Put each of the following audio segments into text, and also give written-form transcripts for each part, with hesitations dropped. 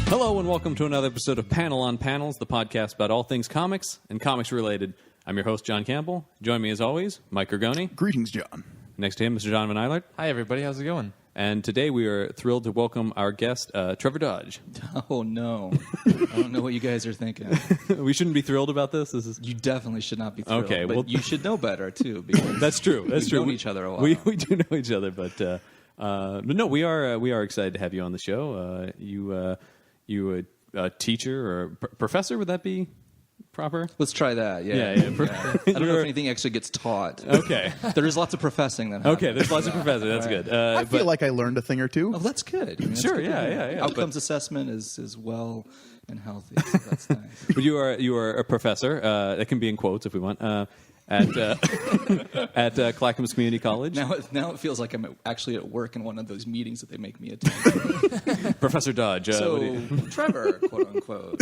Hello and welcome to another episode of Panel on Panels, the podcast about all things comics and comics related. I'm your host, John Campbell. Join me as always, Mike Ergoni. Greetings, John. Next to him, Mr. Donovan Eilert. Hi, everybody. How's it going? And today we are thrilled to welcome our guest, Trevor Dodge. Oh, no. I don't know what you guys are thinking. We shouldn't be thrilled about this. You definitely should not be thrilled. Okay, but well, you should know better, too. Because that's true. That's true. We've known each other a while. We do know each other, but no, we are excited to have you on the show. You a teacher or professor? Would that be proper? Let's try that. Yeah. Yeah. I don't know if anything actually gets taught. Okay. There is lots of professing that happens. Okay, there's lots of professors. That's good. I feel like I learned a thing or two. Oh, that's good. I mean, that's Sure, good. yeah. Outcomes assessment is well and healthy, so that's nice. But you are a professor. That can be in quotes if we want. At Clackamas Community College. Now it feels like I'm actually at work in one of those meetings that they make me attend. Professor Dodge. Trevor, quote unquote,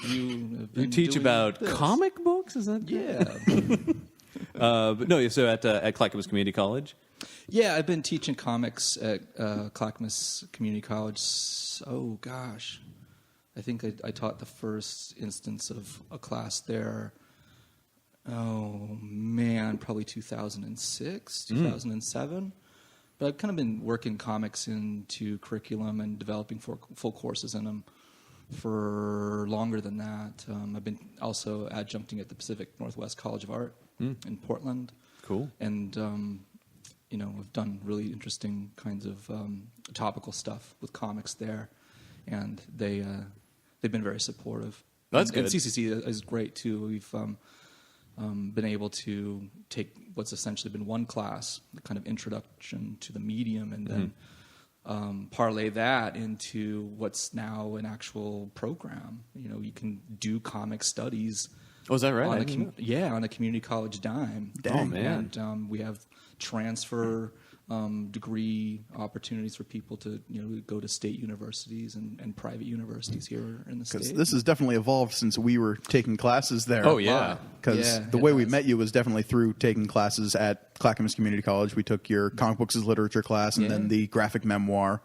you teach about comic books? Is that? Yeah. But no, so at Clackamas Community College. Yeah, I've been teaching comics at Clackamas Community College. Oh gosh, I think I taught the first instance of a class there. Oh man, probably 2006, 2007. But I've kind of been working comics into curriculum and developing full courses in them for longer than that. I've been also adjuncting at the Pacific Northwest College of Art in Portland. Cool. And we've done really interesting kinds of topical stuff with comics there, and they've been very supportive. That's and good. CCC is great too. We've been able to take what's essentially been one class, the kind of introduction to the medium, and then parlay that into what's now an actual program. You know, you can do comic studies. Oh, is that right? On a community college dime. Oh, man. And we have transfer degree opportunities for people to go to state universities and private universities here in the state. Because this has definitely evolved since we were taking classes there. Oh, yeah. Because the way we met you was definitely through taking classes at Clackamas Community College. We took your comic books as literature class and then the graphic memoir.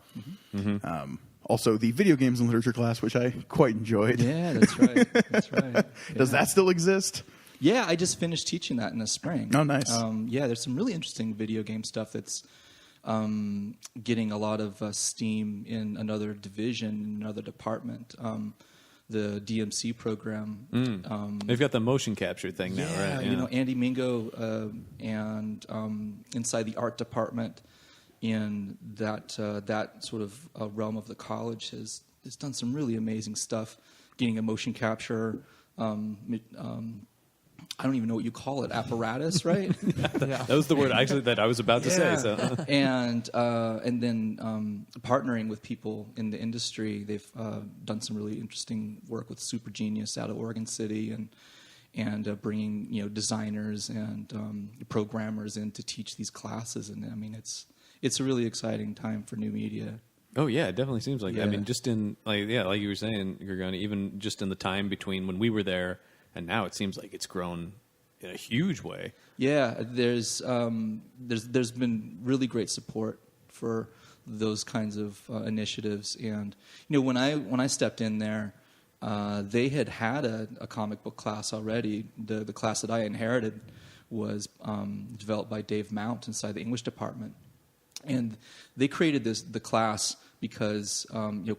Also, the video games and literature class, which I quite enjoyed. Yeah, that's right. That's right. Yeah. Does that still exist? Yeah, I just finished teaching that in the spring. Oh, nice. There's some really interesting video game stuff that's getting a lot of steam in another division, another department. The DMC program. They've got the motion capture thing now, right? Yeah, Andy Mingo and inside the art department in that sort of realm of the college has done some really amazing stuff, getting a motion capture. I don't even know what you call it, apparatus, right? That was the word actually that I was about to say. So. and then partnering with people in the industry, they've done some really interesting work with Super Genius out of Oregon City, and bringing designers and programmers in to teach these classes. And I mean, it's a really exciting time for new media. Oh yeah, it definitely seems like. Yeah. I mean, just in like you were saying, Gergoni, even just in the time between when we were there and now, it seems like it's grown in a huge way. Yeah, there's been really great support for those kinds of initiatives, and when I stepped in there, they had a comic book class already. The class that I inherited was developed by Dave Mount inside the English department, and they created the class because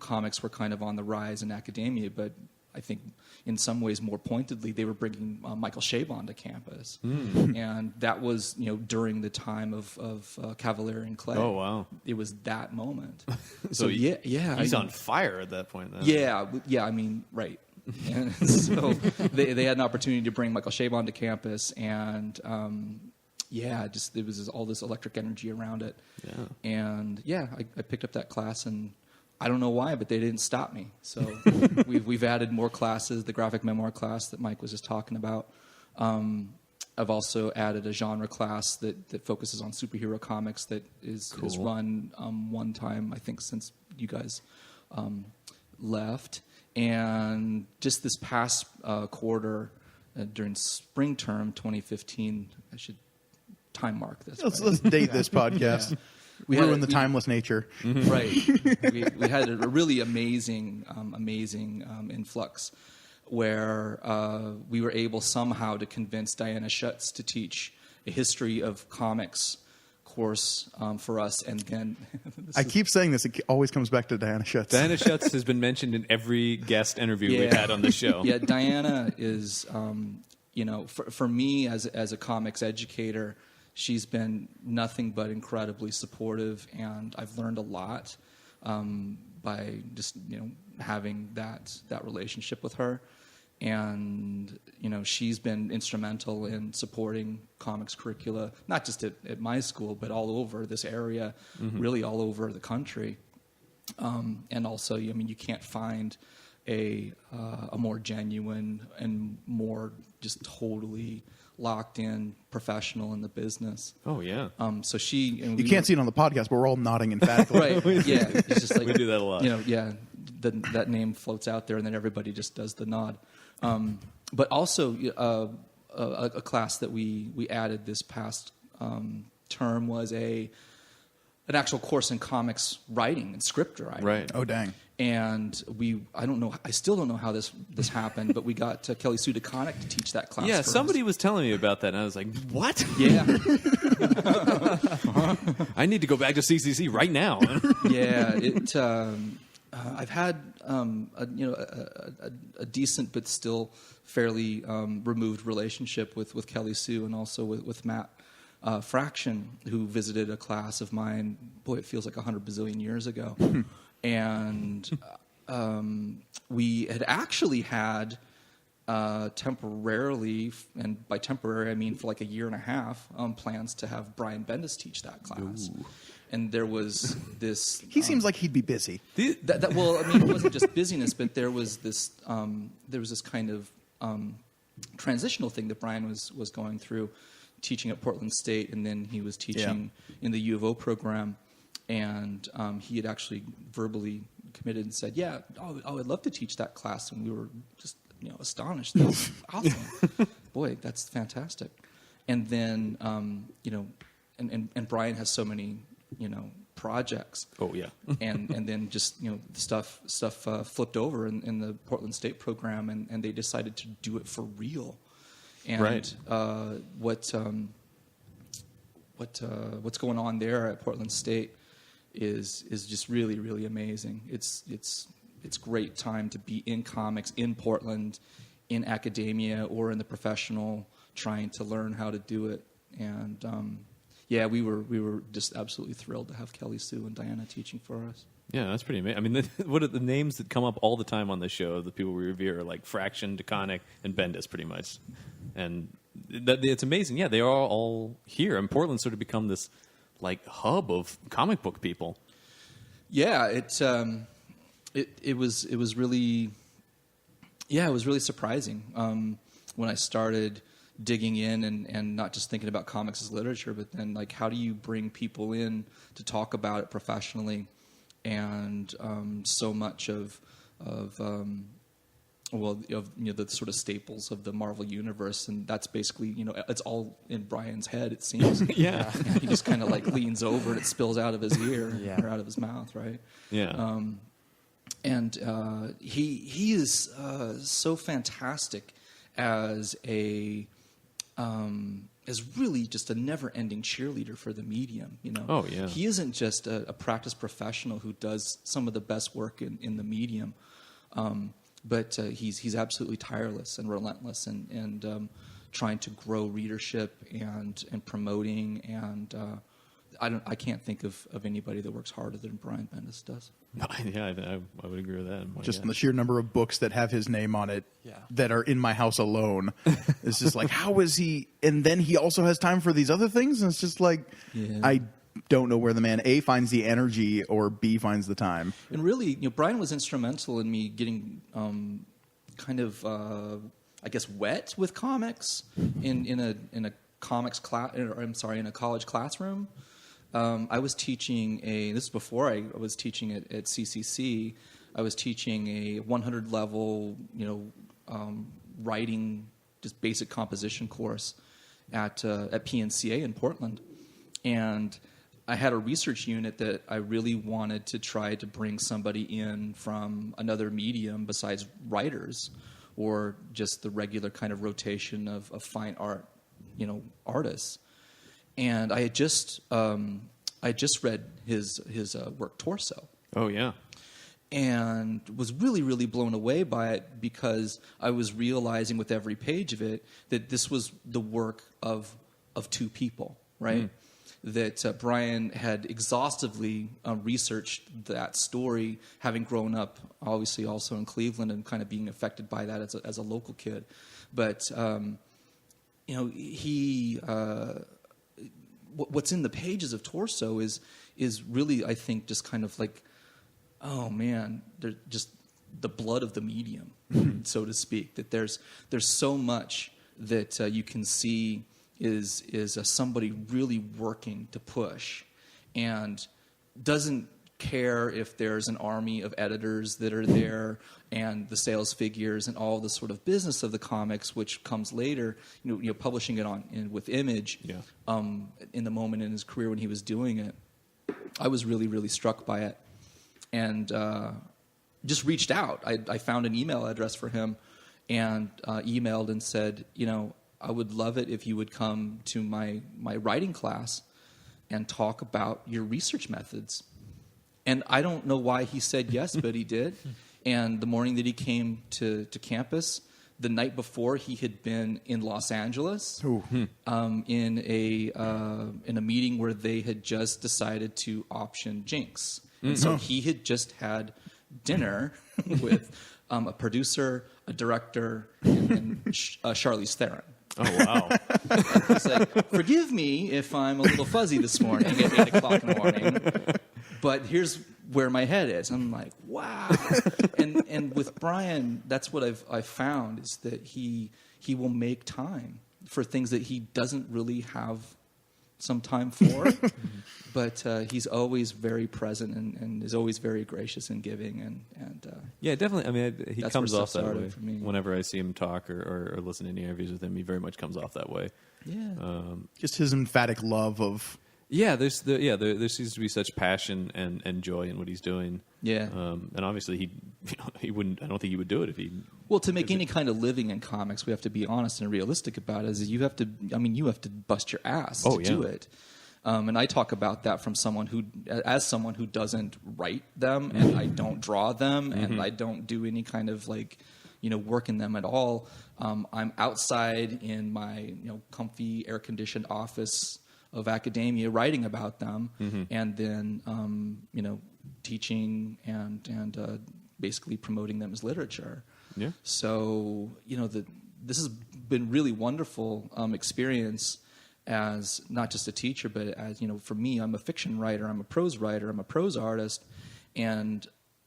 comics were kind of on the rise in academia, but I think in some ways more pointedly, they were bringing Michael Chabon to campus. And that was during the time of Cavalier and Clay. Oh, wow. It was that moment. So he's on fire at that point then. Yeah, I mean, right. And so they had an opportunity to bring Michael Chabon to campus, and it was all this electric energy around it. Yeah. And I picked up that class, and I don't know why, but they didn't stop me. So we've added more classes, the graphic memoir class that Mike was just talking about. I've also added a genre class that focuses on superhero comics that is run one time, I think, since you guys left. And just this past quarter, during spring term 2015, I should time mark this. Let's date this podcast. ruin the timeless nature. Right. we had a really amazing influx where we were able somehow to convince Diana Schutz to teach a history of comics course for us. And again, I keep saying this, it always comes back to Diana Schutz. Diana Schutz has been mentioned in every guest interview we've had on the show. Yeah, Diana is, for me as a comics educator, she's been nothing but incredibly supportive, and I've learned a lot by just having that relationship with her. And she's been instrumental in supporting comics curricula, not just at my school, but all over this area, really all over the country. And also, you can't find a more genuine and more just totally locked in professional in the business. Oh yeah. So she. You can't see it on the podcast, but we're all nodding emphatically. Right. Yeah. It's just like we do that a lot. Yeah. That name floats out there, and then everybody just does the nod. But also a class that we added this past term was an actual course in comics writing and script writing. Right. Oh dang. And I still don't know how this happened, but we got Kelly Sue DeConnick to teach that class. Yeah, for somebody us. was telling me about that, and I was like, "What? Yeah. I need to go back to CCC right now." Yeah. I've had a decent but still fairly removed relationship with Kelly Sue, and also with Matt Fraction, who visited a class of mine. Boy, it feels like 100 bazillion years ago. And we had actually had temporarily, and by temporary I mean for like a year and a half, plans to have Brian Bendis teach that class. Ooh. And there was this. He seems like he'd be busy. Well, I mean, it wasn't just busyness, but there was this kind of transitional thing that Brian was going through, teaching at Portland State, and then he was teaching in the U of O program, and he had actually verbally committed and said, "Yeah, I would love to teach that class," and we were just astonished. That's awesome, boy, that's fantastic. And then and Brian has so many projects. Oh yeah. and then just stuff flipped over in the Portland State program, and they decided to do it for real. And right. What's going on there at Portland State is just really, really amazing. It's great time to be in comics in Portland, in academia or in the professional, trying to learn how to do it. And yeah, we were just absolutely thrilled to have Kelly Sue and Diana teaching for us. Yeah, that's pretty amazing. I mean, what are the names that come up all the time on this show? The people we revere are like Fraction, DeConnick, and Bendis, pretty much. And it's amazing. Yeah, they are all here. And Portland's sort of become this like hub of comic book people. Yeah, it was really surprising when I started digging in and not just thinking about comics as literature, but then like how do you bring people in to talk about it professionally? And so much of the sort of staples of the Marvel universe, and that's basically it's all in Brian's head, it seems. Yeah. He just kind of like leans over and it spills out of his ear or out of his mouth, right? Yeah. And he is so fantastic as really just a never-ending cheerleader for the medium. Oh yeah. He isn't just a practice professional who does some of the best work in the medium, but he's absolutely tireless and relentless and trying to grow readership and promoting, and I can't think of anybody that works harder than Brian Bendis does. No, yeah, I would agree with that. Just the sheer number of books that have his name on it that are in my house alone. It's just like, how is he? And then he also has time for these other things. And it's just like, I don't know where the man A finds the energy or B finds the time. And really, Brian was instrumental in me getting kind of, I guess, wet with comics in a comics class. I'm sorry, in a college classroom. I was teaching this is before I was teaching at CCC. I was teaching a 100 level, writing, just basic composition course at PNCA in Portland. And I had a research unit that I really wanted to try to bring somebody in from another medium besides writers or just the regular kind of rotation of fine art, artists. And I had just read his work Torso. Oh yeah. And was really, really blown away by it because I was realizing with every page of it that this was the work of two people, right? That Brian had exhaustively researched that story, having grown up, obviously, also in Cleveland and kind of being affected by that as a local kid. But, he... what's in the pages of Torso is really, I think, just kind of like, oh man, they're just the blood of the medium, so to speak. That there's so much that you can see is somebody really working to push, and doesn't care if there's an army of editors that are there and the sales figures and all the sort of business of the comics, which comes later. Publishing it with Image. Yeah. In the moment in his career when he was doing it, I was really, really struck by it, and just reached out. I found an email address for him, and emailed and said, I would love it if you would come to my writing class and talk about your research methods. And I don't know why he said yes, but he did. And the morning that he came to campus, the night before, he had been in Los Angeles in a meeting where they had just decided to option Jinx. And so he had just had dinner with a producer, a director, and Charlize Theron. Oh, wow. He's like, forgive me if I'm a little fuzzy this morning at 8 o'clock in the morning, but here's where my head is. I'm like, wow. And with Brian, that's what I've found, is that he will make time for things that he doesn't really have some time for. But he's always very present and is always very gracious and giving. And yeah, definitely. I mean, he comes off that way. For me. Whenever I see him talk or listen to any interviews with him, he very much comes off that way. Yeah. Just his emphatic love of... Yeah, there seems to be such passion and joy in what he's doing. Yeah. And obviously he wouldn't. I don't think he would do it if he. Well, to make any kind of living in comics, we have to be honest and realistic about it. Is you have to bust your ass to do it. And I talk about that from someone who doesn't write them, and I don't draw them, and I don't do any kind of work in them at all. I'm outside in my comfy air conditioned office of academia writing about them, and then teaching and basically promoting them as literature. Yeah. So this has been really wonderful experience as not just a teacher, but as for me, I'm a fiction writer, I'm a prose writer, I'm a prose artist, and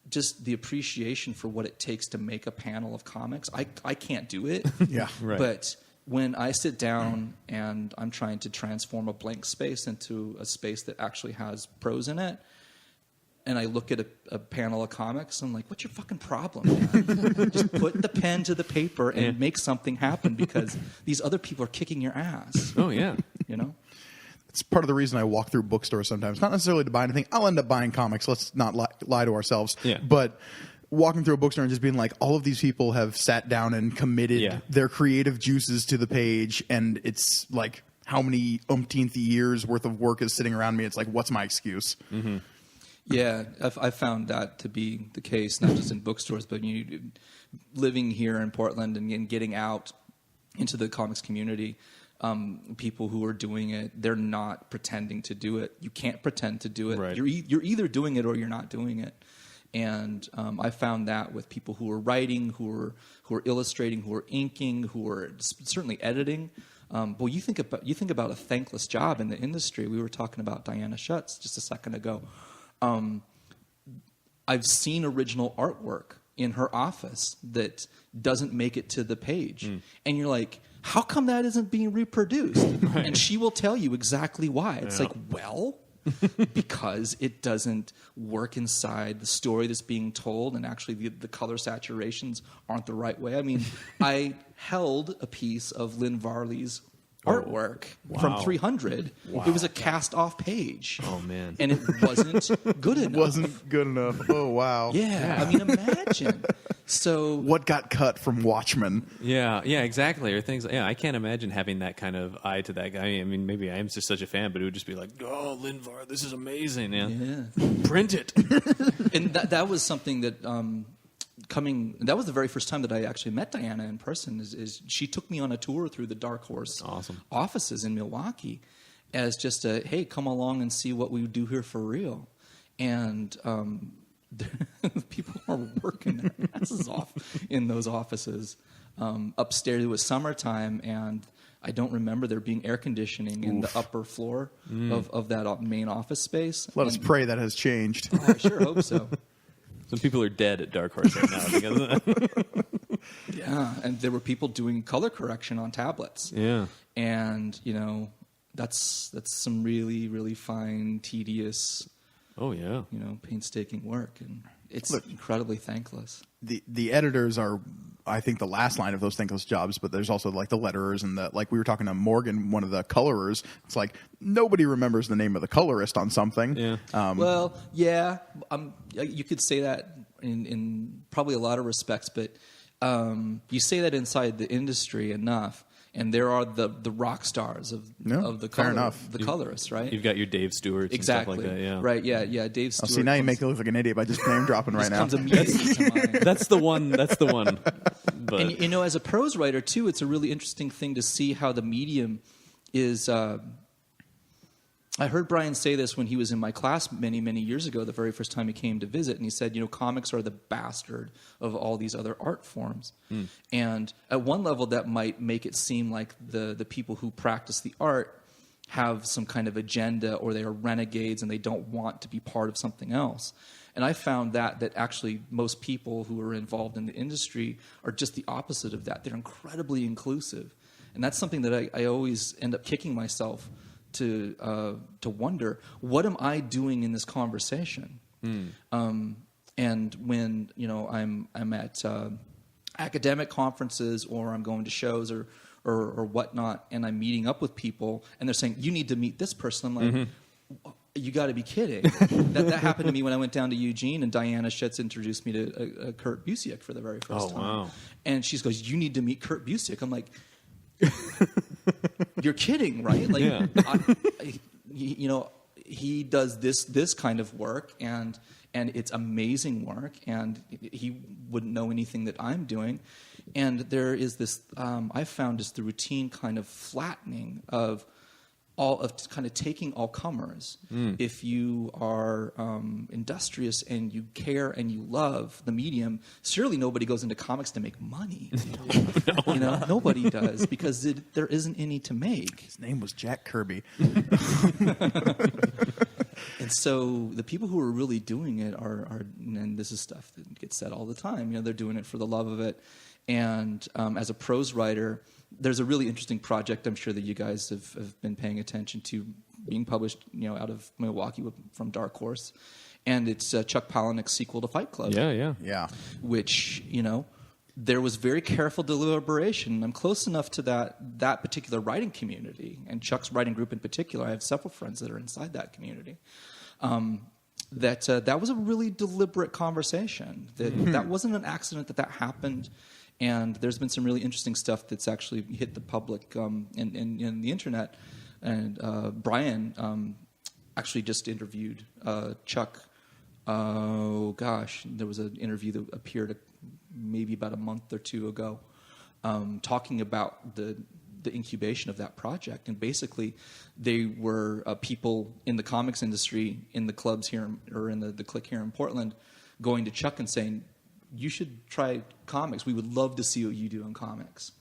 just the appreciation for what it takes to make a panel of comics. I can't do it. Yeah, right. But when I sit down and I'm trying to transform a blank space into a space that actually has prose in it, and I look at a panel of comics, I'm like, what's your fucking problem, man? Just put the pen to the paper and make something happen, because these other people are kicking your ass. Oh, yeah. It's part of the reason I walk through bookstores sometimes. Not necessarily to buy anything. I'll end up buying comics. Let's not lie to ourselves. Yeah. But walking through a bookstore and just being like, all of these people have sat down and committed their creative juices to the page, and it's like how many umpteenth years worth of work is sitting around me. It's like, what's my excuse? Mm-hmm. Yeah, I've found that to be the case, not just in bookstores, but living here in Portland and getting out into the comics community. People who are doing it, they're not pretending to do it. You can't pretend to do it. Right. You're either doing it or you're not doing it. And I found that with people who are writing, who are illustrating, who are inking, who are certainly editing. Well, you think about a thankless job in the industry. We were talking about Diana Schutz just a second ago. I've seen original artwork in her office that doesn't make it to the page. And you're like, how come that isn't being reproduced? Right. And she will tell you exactly why. It's like, well, because it doesn't work inside the story that's being told, and actually the color saturations aren't the right way. I mean, I held a piece of Lynn Varley's artwork from 300. Wow. It was a cast-off page. Oh, man. And it wasn't good enough. Wasn't good enough. Oh, wow. Yeah. I mean, imagine. So what got cut from Watchmen? Yeah, exactly. Or things. Yeah, I can't imagine having that kind of eye to that guy. I mean, maybe I am just such a fan, but it would just be like, oh, Linvar, this is amazing. Yeah. Print it. And that was something that that was the very first time that I actually met Diana in person. Is she took me on a tour through the Dark Horse offices in Milwaukee as just a, hey, come along and see what we do here for real. And people are working their asses off in those offices. Upstairs, it was summertime, and I don't remember there being air conditioning in the upper floor of that main office space. Let us pray that has changed. Oh, I sure hope so. Some people are dead at Dark Horse right now because of that. Yeah, and there were people doing color correction on tablets. Yeah. And, that's some really, really fine, tedious, painstaking work. And it's incredibly thankless. The editors are, I think, the last line of those thankless jobs, but there's also like the letterers and like we were talking to Morgan, one of the colorers. It's like nobody remembers the name of the colorist on something. Yeah. You could say that in probably a lot of respects, but you say that inside the industry enough. And there are the rock stars of the colorists, right? You've got your Dave Stewarts exactly. and stuff like that, yeah. Right, yeah, Dave Stewart. See, now you make me look like an idiot by just name dropping right now. Comes immediately to mind. That's the one. But. And, as a prose writer, too, it's a really interesting thing to see how the medium is... I heard Brian say this when he was in my class many, many years ago, the very first time he came to visit, and he said, comics are the bastard of all these other art forms. And at one level, that might make it seem like the people who practice the art have some kind of agenda, or they are renegades and they don't want to be part of something else. And I found that actually most people who are involved in the industry are just the opposite of that. They're incredibly inclusive. And that's something that I always end up kicking myself to wonder, what am I doing in this conversation? And when I'm at academic conferences, or I'm going to shows or whatnot, and I'm meeting up with people, and they're saying, you need to meet this person. I'm like, you got to be kidding. that happened to me when I went down to Eugene, and Diana Schetz introduced me to Kurt Busiek for the very first time. Wow. And she goes, you need to meet Kurt Busiek. I'm like... You're kidding, right? Like, he does this kind of work, and it's amazing work, and he wouldn't know anything that I'm doing. And there is this, I've found, just the routine kind of flattening of kind of taking all comers. If you are industrious and you care and you love the medium, surely nobody goes into comics to make money. Nobody does, because there isn't any to make. His name was Jack Kirby. And so the people who are really doing it are, and this is stuff that gets said all the time, they're doing it for the love of it. And as a prose writer, there's a really interesting project I'm sure that you guys have been paying attention to, being published out of Milwaukee from Dark Horse. And it's Chuck Palahniuk's sequel to Fight Club. Yeah. Which, there was very careful deliberation. I'm close enough to that particular writing community, and Chuck's writing group in particular. I have several friends that are inside that community. That was a really deliberate conversation. That wasn't an accident that happened. And there's been some really interesting stuff that's actually hit the public in the internet. And Brian actually just interviewed Chuck. There was an interview that appeared maybe about a month or two ago, talking about the incubation of that project. And basically, they were people in the comics industry, in the clubs here, or in the clique here in Portland, going to Chuck and saying, you should try comics. We would love to see what you do in comics.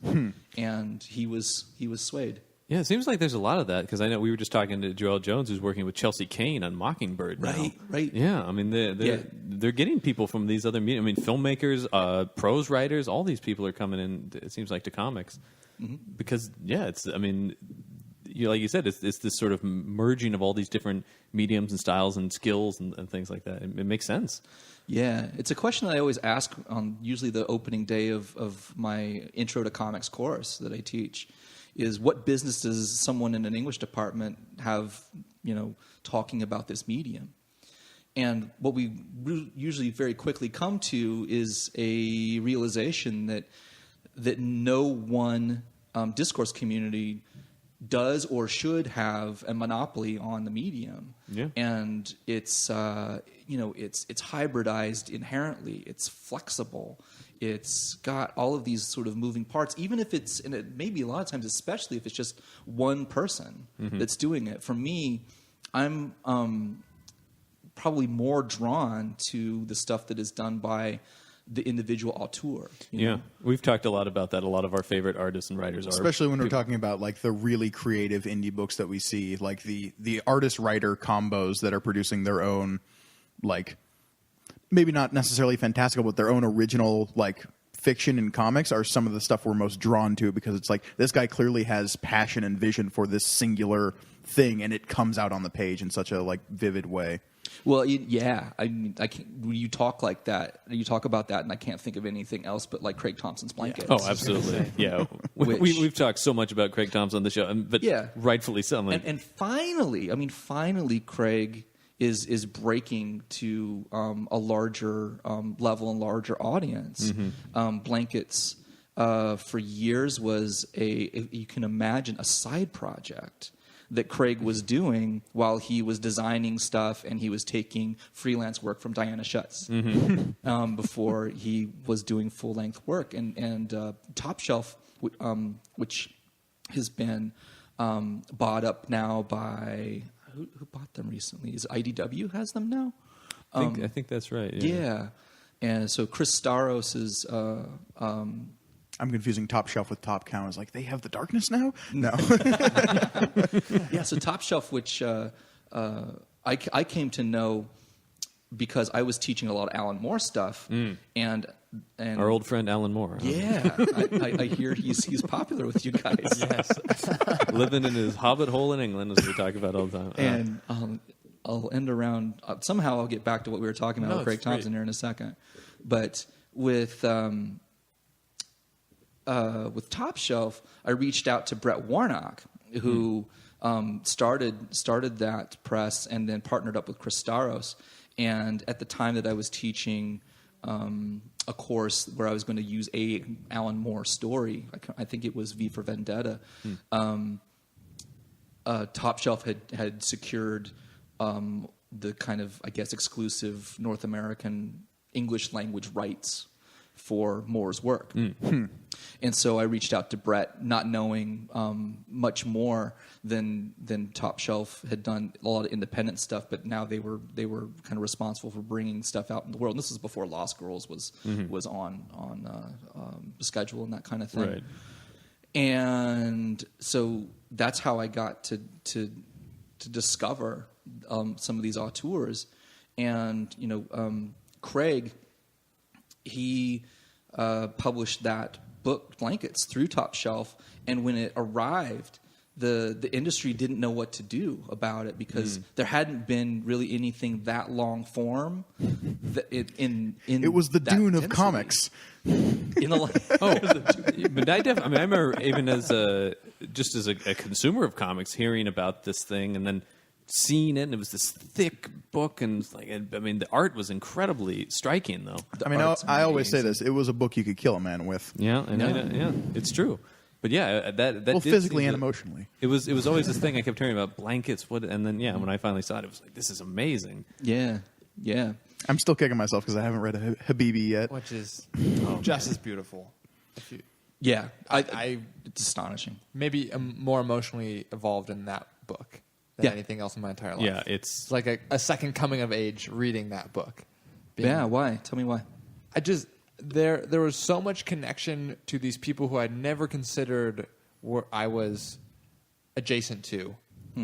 And he was swayed. Yeah, it seems like there's a lot of that, because I know we were just talking to Joel Jones, who's working with Chelsea Kane on Mockingbird now. Right. Yeah, I mean, they're getting people from these other media. I mean, filmmakers, prose writers, all these people are coming in, it seems like, to comics. Because, it's, I mean, like you said, it's this sort of merging of all these different mediums and styles and skills and things like that. It makes sense. Yeah, it's a question that I always ask on usually the opening day of my Intro to Comics course that I teach, is what business does someone in an English department have, talking about this medium? And what we usually very quickly come to is a realization that no one discourse community does or should have a monopoly on the medium. Yeah. And it's it's hybridized inherently. It's flexible. It's got all of these sort of moving parts, even if it's, and it maybe a lot of times, especially if it's just one person that's doing it. For me, I'm probably more drawn to the stuff that is done by the individual auteur. You know? We've talked a lot about that. A lot of our favorite artists and writers are... Especially when we're talking about like the really creative indie books that we see, like the artist-writer combos that are producing their own, like, maybe not necessarily fantastical, but their own original, like, fiction and comics are some of the stuff we're most drawn to, because it's like, this guy clearly has passion and vision for this singular thing, and it comes out on the page in such a, like, vivid way. Well, yeah. I mean, I can't, when you talk like that, you talk about that, and I can't think of anything else but like Craig Thompson's Blankets. Oh, absolutely. Yeah. We've talked so much about Craig Thompson on the show, but rightfully so. And finally, Craig is breaking to a larger level and larger audience. Blankets for years was you can imagine, a side project that Craig was doing while he was designing stuff, and he was taking freelance work from Diana Schutz before he was doing full-length work. And Top Shelf, which has been bought up now by... Who bought them recently? Is IDW has them now? I think that's right. Yeah. And so Chris Staros is... I'm confusing Top Shelf with Top Cow. It's like, they have the darkness now? No. Yeah, so Top Shelf, which I came to know because I was teaching a lot of Alan Moore stuff. And our old friend Alan Moore. Yeah. I hear he's popular with you guys. Yes. Living in his hobbit hole in England, as we talk about all the time. And I'll end around... somehow I'll get back to what we were talking about with Craig Thompson here in a second. But with Top Shelf, I reached out to Brett Warnock, who started that press and then partnered up with Chris Staros. And at the time that I was teaching a course where I was going to use a Alan Moore story, I think it was V for Vendetta, Top Shelf had secured the kind of, I guess, exclusive North American English language rights for Moore's work. And so I reached out to Brett, not knowing much more than Top Shelf had done a lot of independent stuff, but now they were kind of responsible for bringing stuff out in the world. And this is before Lost Girls was on the schedule and that kind of thing. Right. And so that's how I got to discover some of these auteurs. And Craig, he published that book, Blankets, through Top Shelf, and when it arrived, the industry didn't know what to do about it, because there hadn't been really anything that long form. It was the Dune of comics. But I remember even as a consumer of comics, hearing about this thing and then seeing it, and it was this thick book, and the art was incredibly striking, though. I always say this: it was a book you could kill a man with. Yeah, it's true. But yeah, that physically and emotionally. It was always this thing I kept hearing about, blankets. And then when I finally saw it, it was like, this is amazing. Yeah. I'm still kicking myself because I haven't read Habibi yet, which is just as beautiful. Yeah, it's astonishing. Maybe more emotionally evolved in that book than anything else in my entire life. Yeah, it's like a second coming of age reading that book. Why? Tell me why. There was so much connection to these people who I'd never considered I was adjacent to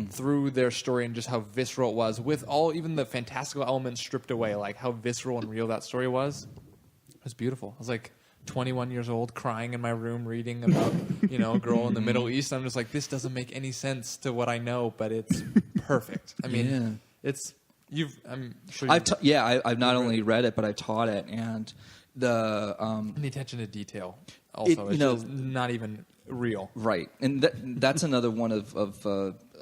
through their story, and just how visceral it was, with even the fantastical elements stripped away, like how visceral and real that story was. It was beautiful. I was like 21 years old, crying in my room, reading about a girl in the Middle East. I'm just like, this doesn't make any sense to what I know, but it's perfect. I mean, I'm sure I've not only read it, but I taught it, and the attention to detail also is just not even real. Right, and that's another one of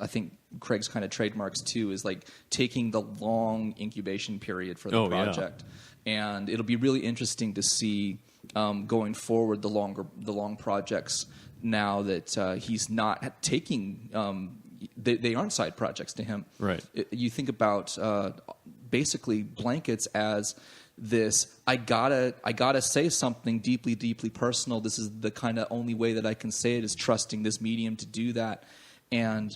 I think Craig's kind of trademarks too, is like taking the long incubation period for the project, and it'll be really interesting to see going forward the long projects now that he's not taking. They aren't side projects to him. Right. You think about basically blankets as this. I gotta say something deeply, deeply personal. This is the kind of only way that I can say it, is trusting this medium to do that. And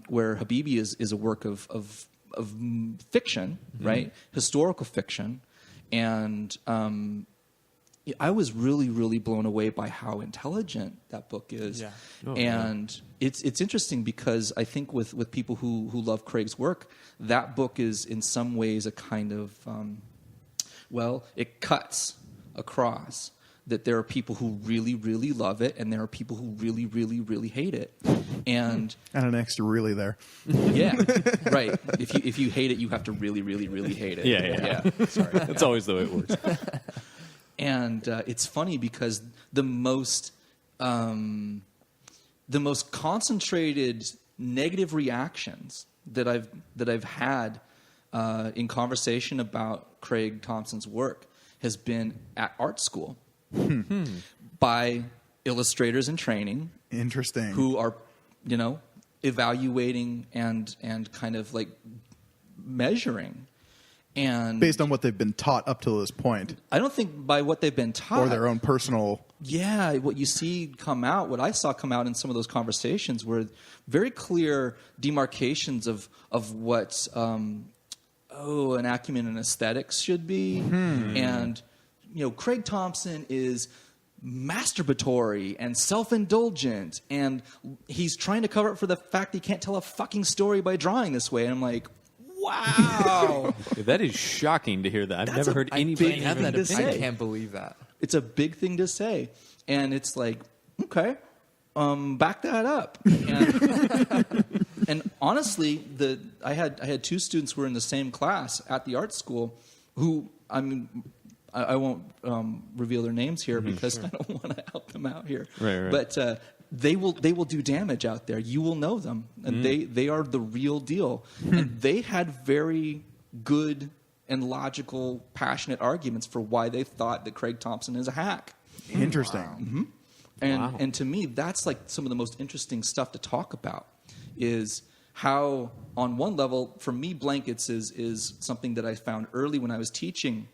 where Habibi is a work of fiction, right? Historical fiction, and I was really, really blown away by how intelligent that book is. Yeah. And it's interesting because I think with people who love Craig's work, that book is in some ways a kind of, it cuts across that there are people who really, really love it, and there are people who really, really, really hate it. And an extra really there. Yeah, right. If you hate it, you have to really, really, really hate it. Yeah. Sorry. That's always the way it works. And it's funny because the most concentrated negative reactions that I've had in conversation about Craig Thompson's work has been at art school by illustrators in training. Interesting. Who are, evaluating and kind of like measuring. And based on what they've been taught up to this point. I don't think by what they've been taught. Or their own personal. Yeah, what you see come out, what I saw come out in some of those conversations were very clear demarcations of what an acumen in aesthetics should be. And, Craig Thompson is masturbatory and self-indulgent, and he's trying to cover up for the fact he can't tell a fucking story by drawing this way. And I'm like, wow. That is shocking to hear that. I've never heard anybody have that opinion. I can't believe that. It's a big thing to say. And it's like, okay, back that up. And honestly, I had two students who were in the same class at the art school who, I won't reveal their names here because I don't want to help them out here. Right. But they will do damage out there. You will know them, and they are the real deal. And they had very good and logical, passionate arguments for why they thought that Craig Thompson is a hack. Interesting. Wow. Mm-hmm. And to me, that's like some of the most interesting stuff to talk about. Is how, on one level, for me, blankets is something that I found early when I was teaching.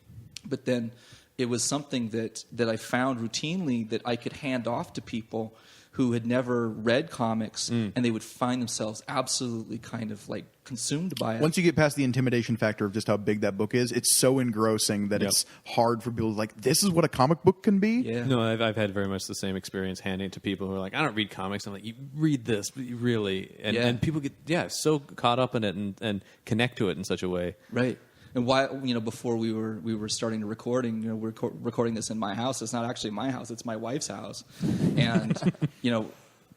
But then it was something that I found routinely that I could hand off to people who had never read comics, and they would find themselves absolutely kind of like consumed by it. Once you get past the intimidation factor of just how big that book is, it's so engrossing that it's hard for people to like, this is what a comic book can be? Yeah. No, I've had very much the same experience handing it to people who are like, I don't read comics. I'm like, you read this, but you really... And people get so caught up in it and connect to it in such a way. Right. And why, before we were starting to recording, we're recording this in my house. It's not actually my house; it's my wife's house. And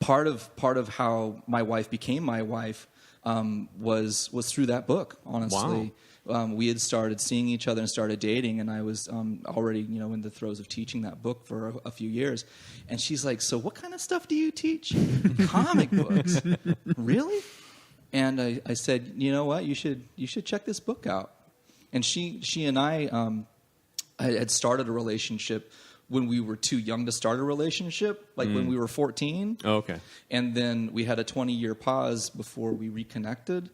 part of how my wife became my wife was through that book. Honestly, we had started seeing each other and started dating, and I was already in the throes of teaching that book for a few years. And she's like, "So what kind of stuff do you teach? Comic books, really?" And I said, "You know what? You should check this book out." And she and I had started a relationship when we were too young to start a relationship, like when we were 14. Oh, okay. And then we had a 20-year pause before we reconnected.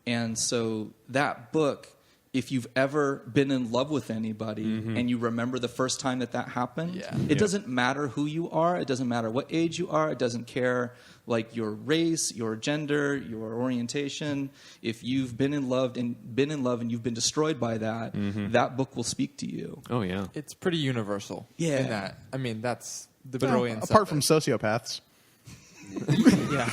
And so that book, if you've ever been in love with anybody and you remember the first time that happened, it doesn't matter who you are. It doesn't matter what age you are. It doesn't care like your race, your gender, your orientation. If you've been in love and you've been destroyed by that, that book will speak to you. Oh, yeah. It's pretty universal. Yeah. In that. I mean, that's the brilliance. Apart from sociopaths. Yeah.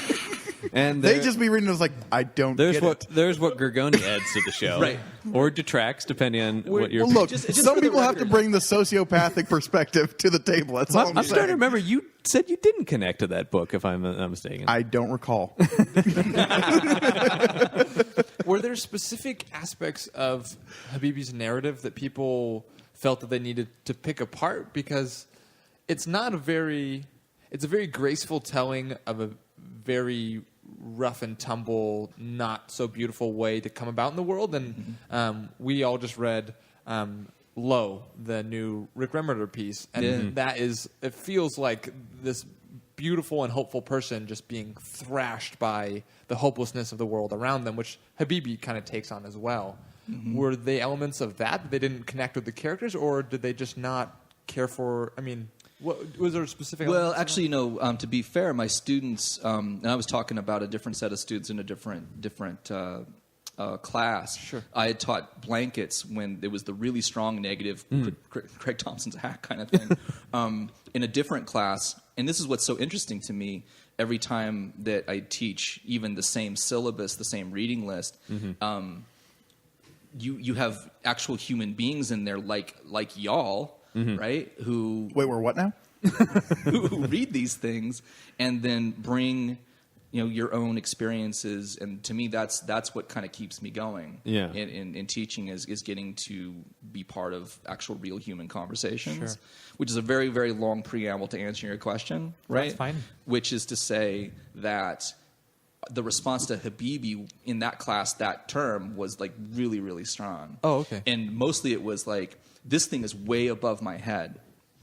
And they just be reading it as like, I don't there's get what it. There's what Gorgoni adds to the show. Right. Or detracts, depending on what you're... Well, look, Just some for the people have to record. bring the sociopathic perspective to the table. That's all I'm I'm starting to saying. remember you said you didn't connect to that book, if I'm not mistaken. I don't recall. Were there specific aspects of Habibi's narrative that people felt that they needed to pick apart because it's a very graceful telling of a very rough and tumble, not so beautiful way to come about in the world. And we all just read Low, the new Rick Remender piece, and it feels like this beautiful and hopeful person just being thrashed by the hopelessness of the world around them, which Habibi kind of takes on as well. Were they elements of that they didn't connect with the characters, or did they just not care for? I mean, was there a specific? Well, actually, to be fair, my students, and I was talking about a different set of students in a different class. Sure. I had taught blankets when there was the really strong negative Craig Thompson's hack kind of thing in a different class. And this is what's so interesting to me. Every time that I teach even the same syllabus, the same reading list, you have actual human beings in there like y'all, right? Who Wait, we're what now? who read these things and then bring your own experiences, and to me that's what kind of keeps me going in teaching is getting to be part of actual real human conversations, which is a very, very long preamble to answer your question, right? That's fine. Which is to say that the response to Habibi in that class that term was like really, really strong. Oh, okay. And mostly it was like, this thing is way above my head.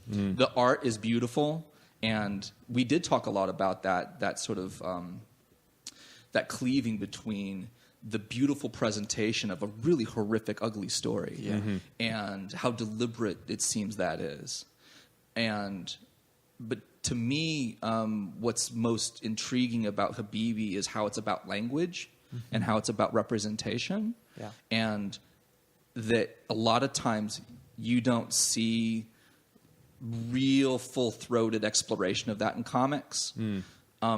The art is beautiful. And we did talk a lot about that sort of that cleaving between the beautiful presentation of a really horrific, ugly story, and how deliberate it seems that is. But to me, what's most intriguing about Habibi is how it's about language and how it's about representation, and that a lot of times you don't see real full-throated exploration of that in comics. And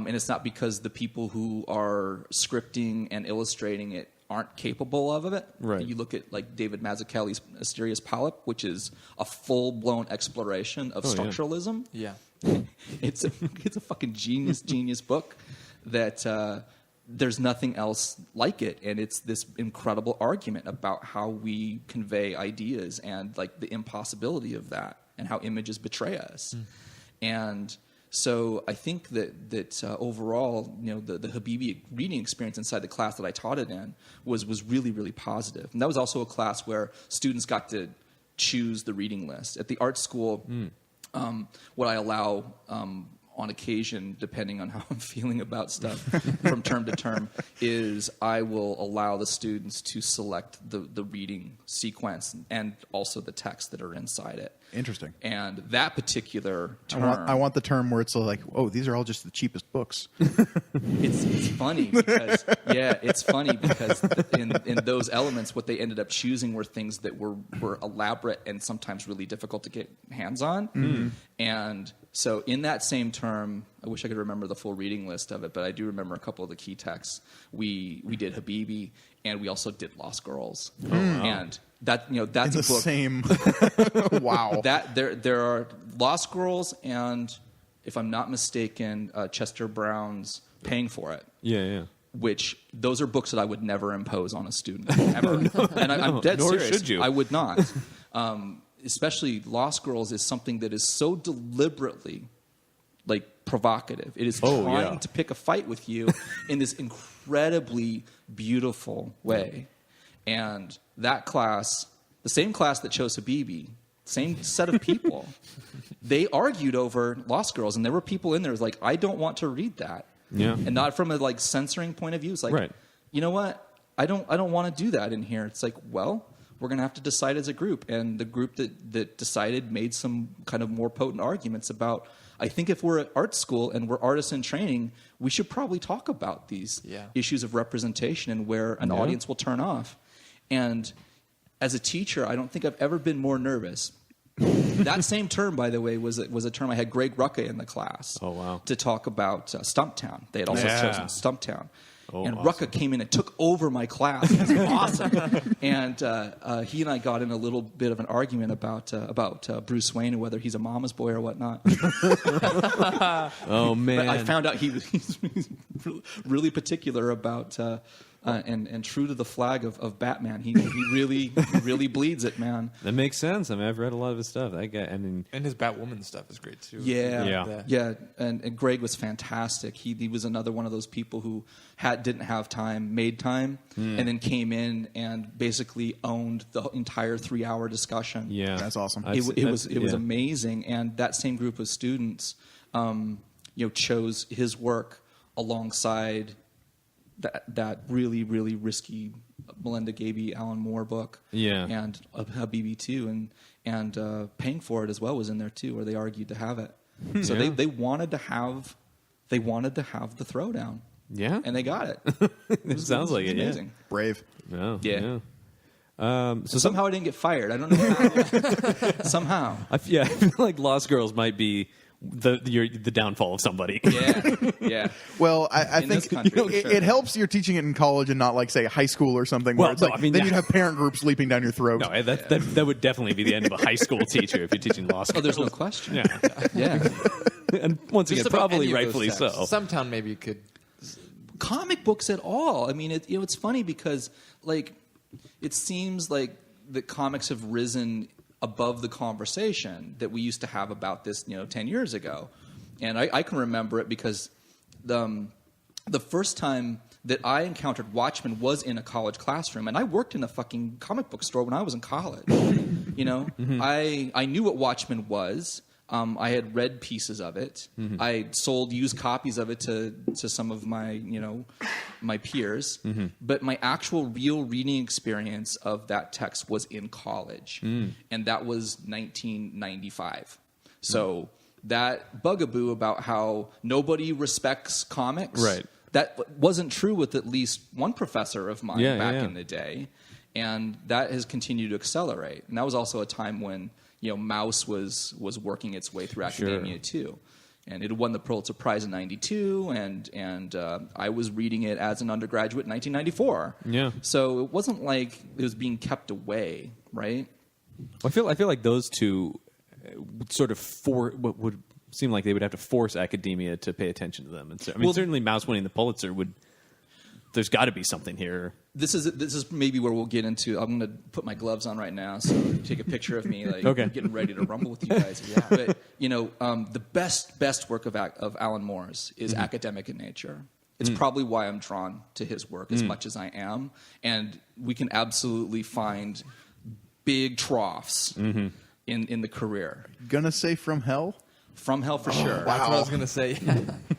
it's not because the people who are scripting and illustrating it aren't capable of it. Right. You look at like David Mazzucchelli's Asterius Polyp, which is a full-blown exploration of structuralism. Yeah. It's a fucking genius book that there's nothing else like it, and it's this incredible argument about how we convey ideas and like the impossibility of that, and how images betray us. And so I think that overall, the Habibi reading experience inside the class that I taught it in was really, really positive. And that was also a class where students got to choose the reading list. At the art school, what I allow on occasion, depending on how I'm feeling about stuff from term to term, is I will allow the students to select the reading sequence and also the text that are inside it. Interesting. And that particular term... I want the term where it's like, oh, these are all just the cheapest books. It's funny because... Yeah, it's funny because in those elements, what they ended up choosing were things that were elaborate and sometimes really difficult to get hands on. And so in that same term, I wish I could remember the full reading list of it, but I do remember a couple of the key texts. We did Habibi, and we also did Lost Girls. Oh, wow. And that's In a the book. same. Wow. That there are Lost Girls, and if I'm not mistaken, Chester Brown's Paying for It. Yeah. Which those are books that I would never impose on a student ever. And I'm dead Nor serious. should you. I would not. Especially Lost Girls is something that is so deliberately like provocative. It is trying to pick a fight with you in this incredibly beautiful way. And that class, the same class that chose Habibi, same set of people, they argued over Lost Girls, and there were people in there like, I don't want to read that. Yeah. And not from a like censoring point of view. It's like, Right. You know what? I don't want to do that in here. It's like, well, we're going to have to decide as a group. And the group that decided made some kind of more potent arguments about, I think if we're at art school and we're artists in training, we should probably talk about these issues of representation and where an audience will turn off. And as a teacher, I don't think I've ever been more nervous. That same term, by the way, was a term I had Greg Rucka in the class. Oh, wow. To talk about Stumptown. They had also chosen Stumptown. Oh, and awesome. Rucka came in and took over my class. It was awesome. And he and I got in a little bit of an argument about Bruce Wayne and whether he's a mama's boy or whatnot. Oh, man. But I found out he's really particular about and true to the flag of Batman. He really bleeds it, man. That makes sense. I mean, I've read a lot of his stuff. That guy, and his Batwoman stuff is great too. Yeah. And Greg was fantastic. He was another one of those people who didn't have time, made time, and then came in and basically owned the entire 3-hour discussion. Yeah, that's awesome. It was amazing, and that same group of students, chose his work alongside that really, really risky Melinda Gaby, Alan Moore book, and Habibi too, and paying for it as well was in there too, where they argued to have it. So they wanted to have the throwdown, and they got it. It sounds like it. Amazing, brave. Yeah. So somehow I didn't get fired. I don't know how. Somehow, I feel like Lost Girls might be the downfall of somebody. Yeah. Well, I think it helps you're teaching it in college and not like say high school or something. Where it's then you'd have parent groups leaping down your throat. No, that would definitely be the end of a high school teacher if you're teaching Lost Girls. Oh, there's no question. Yeah. And once again, probably rightfully so. Some town maybe could comic books at all. I mean, it's funny because like it seems like the comics have risen above the conversation that we used to have about this, 10 years ago. And I can remember it because the first time that I encountered Watchmen was in a college classroom, and I worked in a fucking comic book store when I was in college. I knew what Watchmen was. I had read pieces of it. Mm-hmm. I sold used copies of it to some of my my peers. Mm-hmm. But my actual real reading experience of that text was in college, and that was 1995. So that bugaboo about how nobody respects comics, right? That wasn't true with at least one professor of mine back in the day, and that has continued to accelerate. And that was also a time when Mouse was working its way through academia too, and it won the Pulitzer Prize in '92, and I was reading it as an undergraduate in 1994. Yeah, so it wasn't like it was being kept away, right? I feel like those two sort of what would seem like they would have to force academia to pay attention to them. And so, certainly Mouse winning the Pulitzer would. There's got to be something here. This is maybe where we'll get into. I'm going to put my gloves on right now, so take a picture of me, getting ready to rumble with you guys. Yeah. But the best work of Alan Moore's is academic in nature. It's probably why I'm drawn to his work as much as I am, and we can absolutely find big troughs in the career. Gonna say From Hell. From Hell for sure. Wow. That's what I was going to say.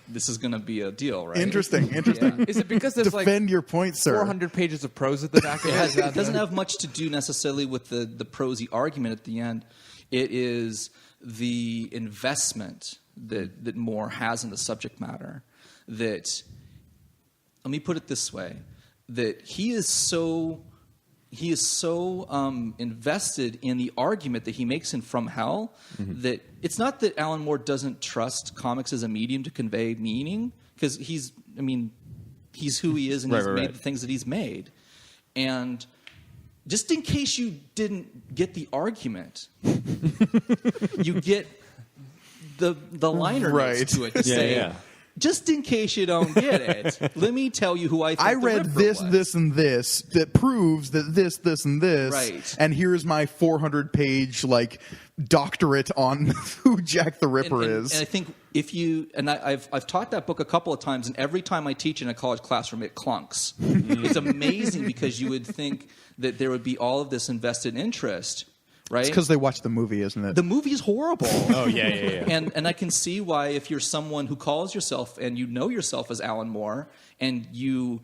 This is going to be a deal, right? Interesting. Yeah. Is it because there's defend your point, sir? 400 pages of prose at the back of it? It doesn't have much to do necessarily with the prosy argument at the end. It is the investment that Moore has in the subject matter. That, let me put it this way, that he is so invested in the argument that he makes in From Hell that it's not that Alan Moore doesn't trust comics as a medium to convey meaning, because he's who he is and he's made the things that he's made. And just in case you didn't get the argument, you get the liner notes to it to say, just in case you don't get it, let me tell you who I think I read this, and this that proves that this, and this. Right. And here's my 400-page doctorate on who Jack the Ripper is. And I think if you I've taught that book a couple of times, and every time I teach in a college classroom, it clunks. It's amazing because you would think that there would be all of this invested interest. Right? It's because they watched the movie, isn't it? The movie is horrible. Oh, yeah. And I can see why, if you're someone who calls yourself and you know yourself as Alan Moore, and you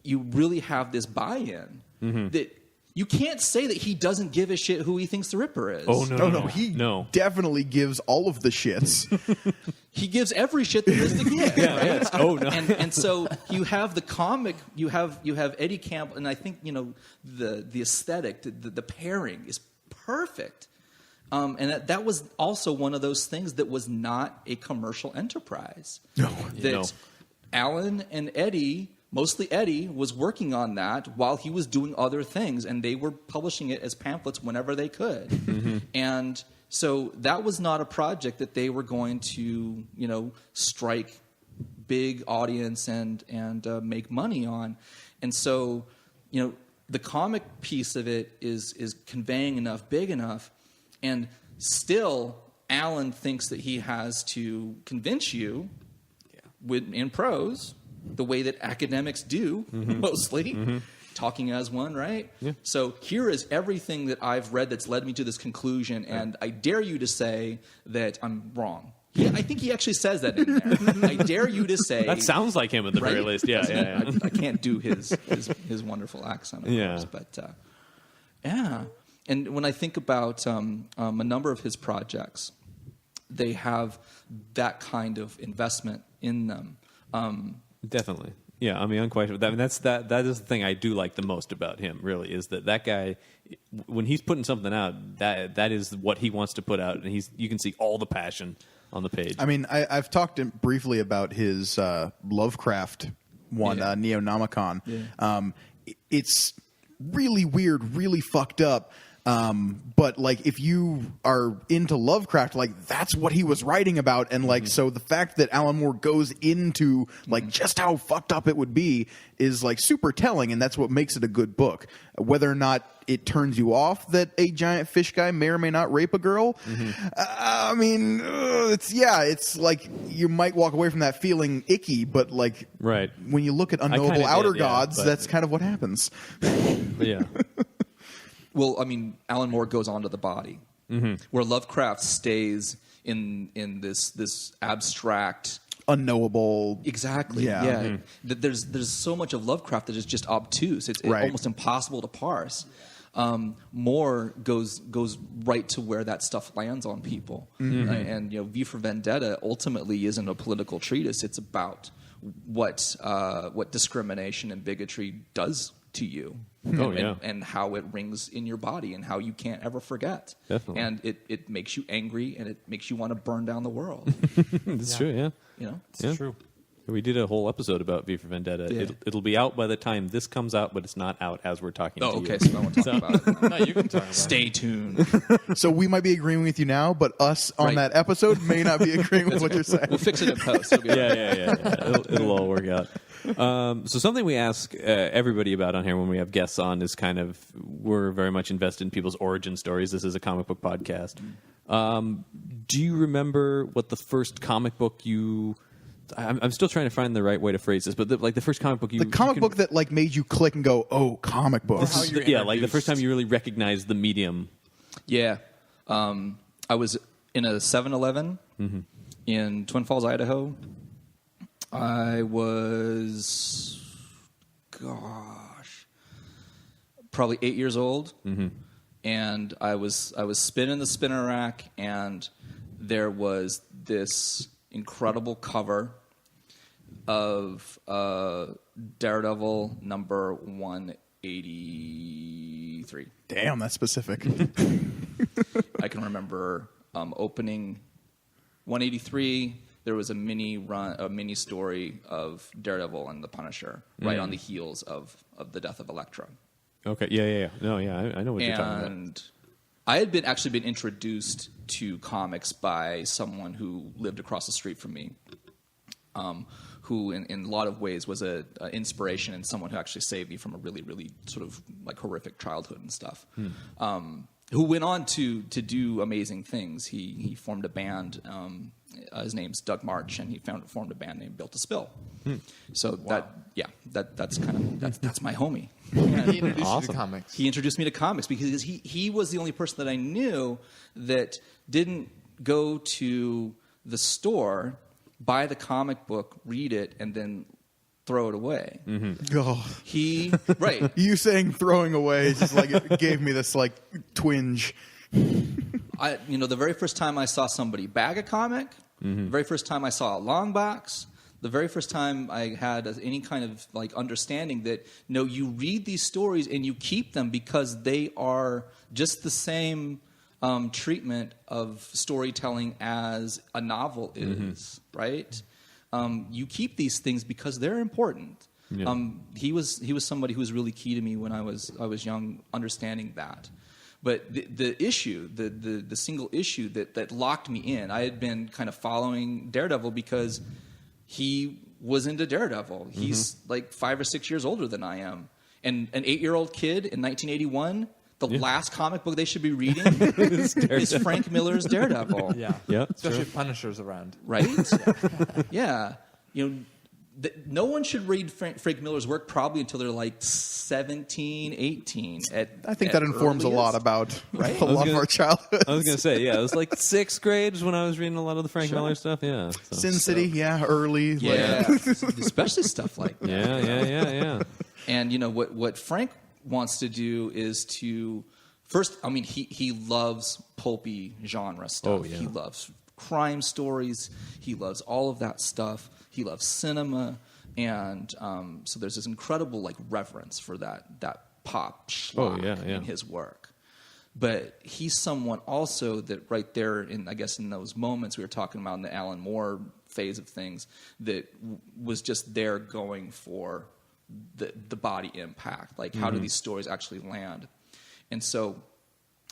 really have this buy-in, that you can't say that he doesn't give a shit who he thinks the Ripper is. Oh, no. He definitely gives all of the shits. He gives every shit there is to give. Right? Oh, no. And so you have the comic, you have Eddie Campbell, and I think, the aesthetic, the pairing is perfect. And that was also one of those things that was not a commercial enterprise. No. Alan and Eddie, mostly Eddie, was working on that while he was doing other things, and they were publishing it as pamphlets whenever they could. And so that was not a project that they were going to, strike big audience and make money on. And so, the comic piece of it is conveying enough, big enough, and still Alan thinks that he has to convince you in prose the way that academics do mostly, talking as one, right? Yeah. So here is everything that I've read that's led me to this conclusion, and I dare you to say that I'm wrong. I think he actually says that in there. I dare you to say That sounds like him at the very right? least. Yeah. I can't do his wonderful accent, of course, but yeah. And when I think about a number of his projects, they have that kind of investment in them. Definitely. Yeah, I mean, unquestionably. I mean, that is the thing I do like the most about him. Really, is that guy, when he's putting something out, that is what he wants to put out, and you can see all the passion on the page. I mean, I've talked briefly about his Lovecraft one, Neonomicon. Yeah. It's really weird, really fucked up. But like, if you are into Lovecraft, like that's what he was writing about, and like, so the fact that Alan Moore goes into like just how fucked up it would be is like super telling, and that's what makes it a good book. Whether or not it turns you off that a giant fish guy may or may not rape a girl, I mean, it's like you might walk away from that feeling icky, but like, right. when you look at Unknowable Outer Gods, that's kind of what happens. Yeah. Well, I mean, Alan Moore goes on to the body, where Lovecraft stays in this abstract, unknowable. Exactly. Yeah. There's so much of Lovecraft that is just obtuse. It's Right. almost impossible to parse. Moore goes right to where that stuff lands on people, and V for Vendetta ultimately isn't a political treatise. It's about what discrimination and bigotry does to you. And how it rings in your body and how you can't ever forget. Definitely. And it makes you angry and it makes you want to burn down the world. It's true, yeah. It's true. We did a whole episode about V for Vendetta. Yeah. It'll be out by the time this comes out, but it's not out as we're talking to you. Okay, so I won't talk about it. No, you can talk about it. Stay tuned. So we might be agreeing with you now, but us on Right. that episode may not be agreeing with what you're saying. We'll fix it in post. It'll be all right. Yeah. It'll all work out. So something we ask everybody about on here when we have guests on is kind of, we're very much invested in people's origin stories. This is a comic book podcast. Do you remember what the first comic book I'm still trying to find the right way to phrase this, but the first comic book The comic book that like made you click and go, oh, comic book. How you're like the first time you really recognized the medium. Yeah. I was in a 7-Eleven in Twin Falls, Idaho. I was, probably 8 years old. And I was spinning the spinner rack, and there was this incredible cover of Daredevil number 183. Damn, that's specific. I can remember opening 183. There was a mini story of Daredevil and the Punisher right on the heels of the death of Elektra. Okay, yeah. No, yeah, I know what you're talking about. And I had actually been introduced to comics by someone who lived across the street from me, who in a lot of ways was an inspiration and someone who actually saved me from a really, really sort of like horrific childhood and stuff. Who went on to do amazing things. He formed a band. His name's Doug March, and he formed a band named Built to Spill. So that's my homie. He introduced you Awesome. to comics. He introduced me to comics because he was the only person that I knew that didn't go to the store, buy the comic book, read it, and then throw it away. Oh. Right. You saying throwing away is just like it gave me this like twinge. The very first time I saw somebody bag a comic, the very first time I saw a long box, the very first time I had any kind of like understanding that no, you read these stories and you keep them because they are just the same treatment of storytelling as a novel is, right? You keep these things because they're important. Yeah. He was somebody who was really key to me when I was young, understanding that. But the issue, the single issue that locked me in, I had been kind of following Daredevil because he was into Daredevil. He's like 5 or 6 years older than I am. And an 8-year-old kid in 1981, the last comic book they should be reading is Frank Miller's Daredevil. Yeah. Yeah, Especially if Punisher's around. Right? Yeah. You know, no one should read Frank Miller's work probably until they're like 17, 18. I think that informs a lot about Right? a lot of our childhood. I was going to say, yeah, it was like 6th grade when I was reading a lot of the Frank Miller stuff. Yeah. So. Sin City, early. Yeah. Especially stuff like that. Yeah. And you know what Frank wants to do is to first. I mean, he loves pulpy genre stuff. Oh, yeah. He loves crime stories. He loves all of that stuff. He loves cinema, and so there's this incredible like reverence for that pop schlock in his work. But he's someone also that right there in those moments we were talking about in the Alan Moore phase of things that was just there going for the body impact, like how do these stories actually land. And so,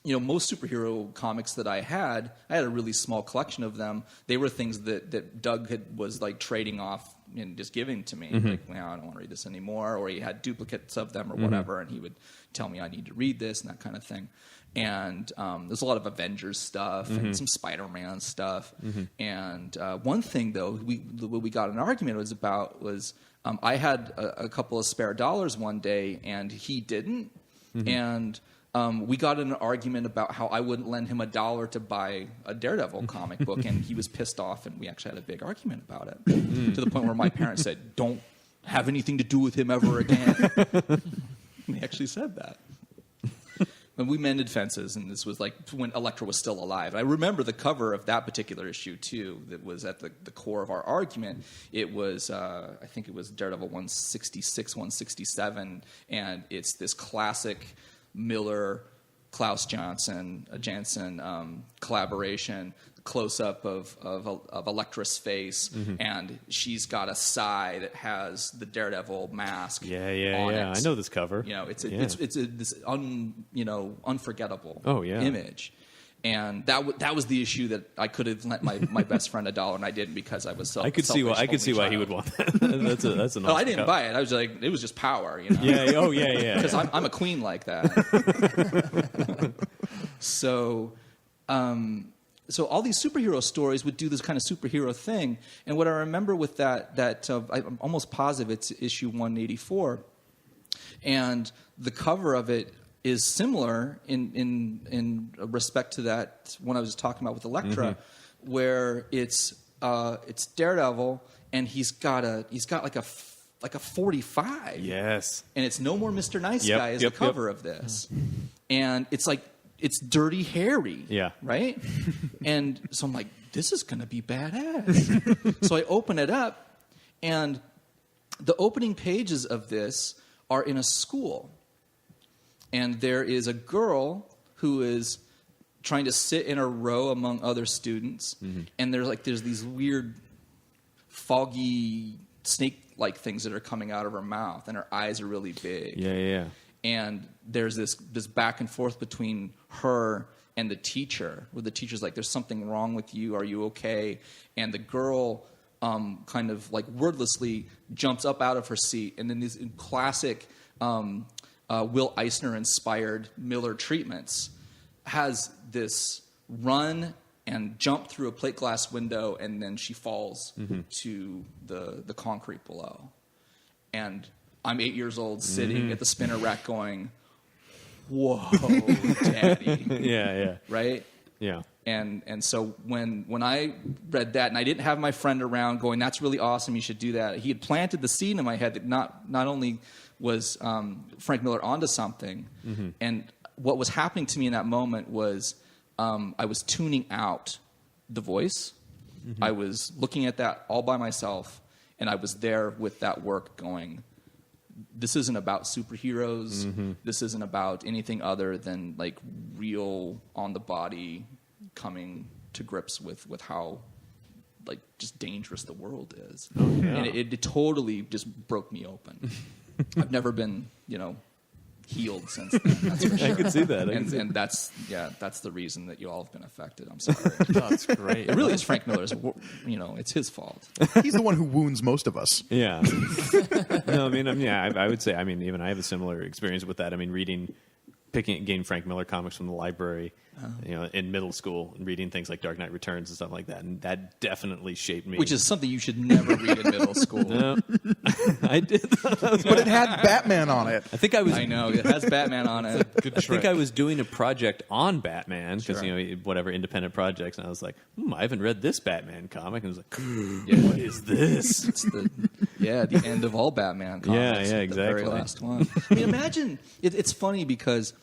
you know, most superhero comics that I had a really small collection of them. They were things that Doug was like trading off and just giving to me. Like, well, I don't want to read this anymore. Or he had duplicates of them or whatever, and he would tell me I need to read this and that kind of thing. And there's a lot of Avengers stuff and some Spider-Man stuff. And one thing, though, what we got in an argument was I had a couple of spare dollars one day, and he didn't. And we got in an argument about how I wouldn't lend him $1 to buy a Daredevil comic book, and he was pissed off, and we actually had a big argument about it, to the point where my parents said, "Don't have anything to do with him ever again." They actually said that. And we mended fences, and this was like when Elektra was still alive. I remember the cover of that particular issue, too, that was at the core of our argument. It was, I think it was Daredevil 166, 167, and it's this classic Miller, Klaus Janson collaboration, close-up of Elektra's face, and she's got a sigh that has the Daredevil mask on it. I know this cover. You know, it's this unforgettable image. And that was the issue that I could have lent my best friend $1, and I didn't because I was I could see why he would want that. That's an awesome I didn't cover. buy it. I was like, it was just power, you know. Yeah. Because I'm a queen like that. So all these superhero stories would do this kind of superhero thing. And what I remember with that I'm almost positive it's issue 184, and the cover of it is similar in respect to that one I was talking about with Elektra, where it's Daredevil, and he's got like a 45. Yes. And it's No More Mr. Nice Guy is the cover of this. And it's like, it's Dirty Harry. Yeah. Right? And so I'm like, this is going to be badass. So I open it up, and the opening pages of this are in a school. And there is a girl who is trying to sit in a row among other students. And there's these weird, foggy, snake-like things that are coming out of her mouth, and her eyes are really big. Yeah. And there's this back and forth between her and the teacher, where the teacher's like, "There's something wrong with you. Are you okay?" And the girl kind of like wordlessly jumps up out of her seat, and then these classic Will Eisner-inspired Miller treatments has this run and jump through a plate glass window, and then she falls to the concrete below. And I'm 8 years old, sitting at the spinner rack going, "Whoa, Daddy." Yeah. Right? Yeah. And so when I read that, and I didn't have my friend around going, "That's really awesome, you should do that," he had planted the seed in my head that not only was Frank Miller onto something, and what was happening to me in that moment was I was tuning out the voice. I was looking at that all by myself, and I was there with that work going, this isn't about superheroes. This isn't about anything other than like real on the body coming to grips with how like just dangerous the world is. And it totally just broke me open. I've never been, healed since then. That's for sure. I can see that. And that's the reason that you all have been affected. I'm sorry. That's great. It really is Frank Miller's. It's his fault. He's the one who wounds most of us. Yeah. No, I mean, I would say, I mean, even I have a similar experience with that. I mean, getting Frank Miller comics from the library, in middle school, and reading things like Dark Knight Returns and stuff like that, and that definitely shaped me. Which is something you should never read in middle school. No, I did. But it had Batman on it. I know it has Batman on it. Good I trick. think I was doing a project on Batman because Sure. whatever independent projects, and I was like, I haven't read this Batman comic, and I was like, Yeah. what is this? It's the end of all Batman comics. Yeah, The exactly. very last one. I mean, imagine it's funny because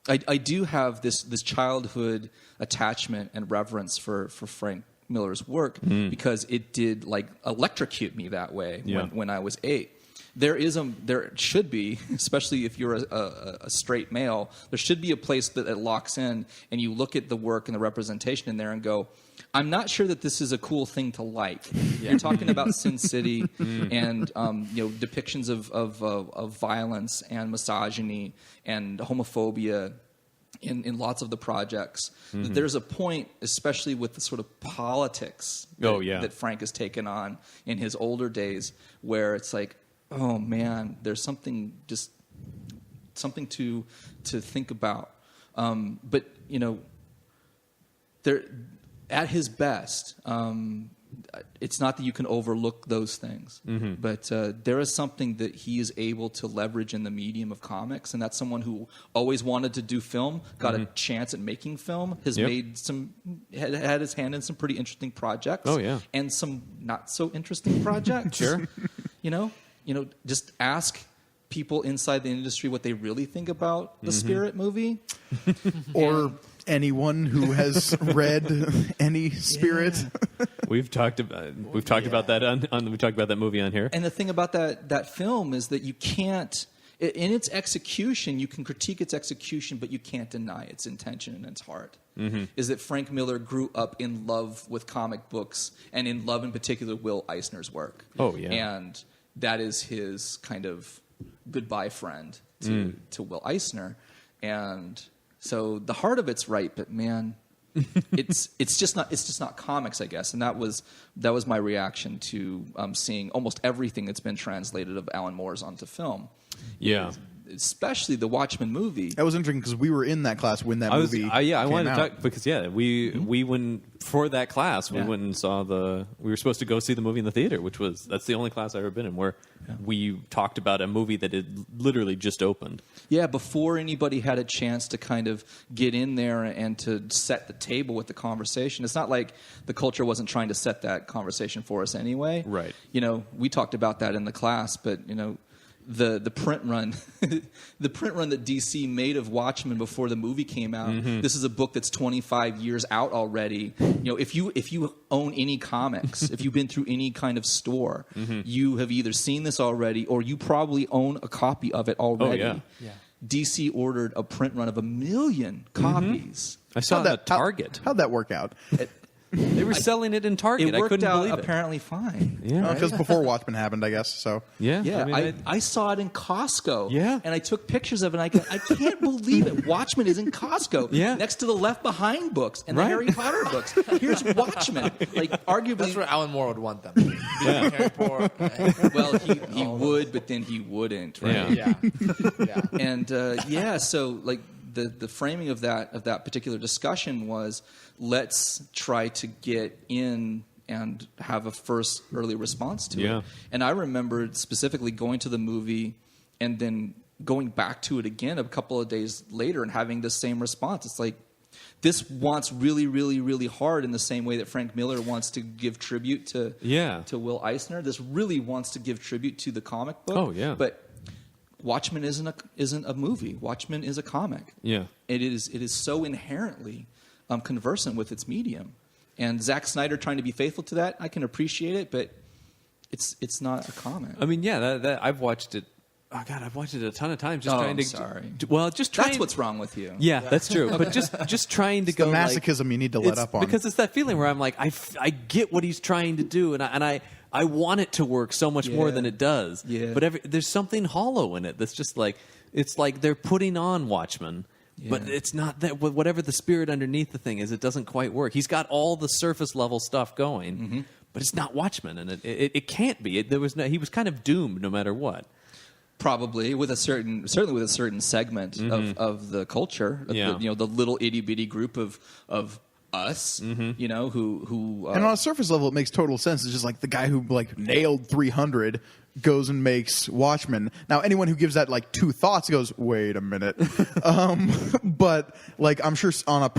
I do have this childhood attachment and reverence for Frank Miller's work because it did electrocute me that way when I was 8. There should be, especially if you're a straight male, there should be a place that it locks in, and you look at the work and the representation in there and go, I'm not sure that this is a cool thing to like. You're talking about Sin City and depictions of violence and misogyny and homophobia in lots of the projects. There's a point, especially with the sort of politics that Frank has taken on in his older days, where it's like, oh man, there's something to think about. But there, at his best, it's not that you can overlook those things, but there is something that he is able to leverage in the medium of comics, and that's someone who always wanted to do film, got a chance at making film, has made had his hand in some pretty interesting projects, and some not so interesting projects. Sure. Just ask people inside the industry what they really think about the Spirit movie, Or anyone who has read any Spirit. We've talked about that movie on here. And the thing about that film is that you can't, in its execution, you can critique its execution, but you can't deny its intention and its heart. Is that Frank Miller grew up in love with comic books, and in love in particular Will Eisner's work. Oh, yeah. And that is his kind of goodbye friend to Will Eisner. And so the heart of it's right, but man, it's just not comics, I guess. And that was my reaction to seeing almost everything that's been translated of Alan Moore's onto film. Yeah. Especially the Watchmen movie. That was interesting because we were in that class when that movie I wanted came to out. talk because we went for that class. We went and saw we were supposed to go see the movie in the theater, that's the only class I've ever been in where we talked about a movie that had literally just opened. Yeah, before anybody had a chance to kind of get in there and to set the table with the conversation. It's not like the culture wasn't trying to set that conversation for us anyway. Right. We talked about that in the class, but the print run the print run that DC made of Watchmen before the movie came out. This is a book that's 25 years out already. If you own any comics, if you've been through any kind of store, you have either seen this already or you probably own a copy of it already. Oh, yeah. DC ordered a print run of 1 million copies. I saw it at Target. How'd that work out? They were selling it in Target. It I worked couldn't out believe it. apparently fine. Yeah. Because before Watchmen happened, I guess. So Yeah. Yeah, I saw it in Costco. Yeah. And I took pictures of it, and I can't believe it. Watchmen is in Costco. Yeah. Next to the Left Behind books and the Right. Harry Potter books. Here's Watchmen. Arguably. That's where Alan Moore would want them. Harry Potter. Well, he would, but then he wouldn't, right? Yeah. Yeah. And, so, the framing of that particular discussion was, let's try to get in and have a first early response to Yeah. it. And I remembered specifically going to the movie and then going back to it again a couple of days later and having the same response. It's like, this wants really, really, really hard in the same way that Frank Miller wants to give tribute to Will Eisner. This really wants to give tribute to the comic book. Oh, yeah. But Watchmen isn't a movie. Watchmen is a comic. Yeah. It is so inherently conversant with its medium. And Zack Snyder trying to be faithful to that, I can appreciate it, but it's not a comic. I mean, that I've watched it. Oh God, I've watched it a ton of times. Just trying to. Sorry. Well, just trying. That's what's wrong with you. Yeah, that's true. But just trying to the go masochism you need to let it's, up on. because it's that feeling where I'm like, I get what he's trying to do, and I want it to work so much more than it does. Yeah. But there's something hollow in it that's just like, it's like they're putting on Watchmen. Yeah. But it's not that whatever the spirit underneath the thing is, it doesn't quite work. He's got all the surface level stuff going, but it's not Watchmen, and it can't be. He was kind of doomed no matter what. Probably certainly with a certain segment of the culture, the little itty bitty group of us, who and on a surface level, it makes total sense. It's just like the guy who like nailed 300 goes and makes Watchmen. Now, anyone who gives that like two thoughts goes, "Wait a minute," but like I'm sure on a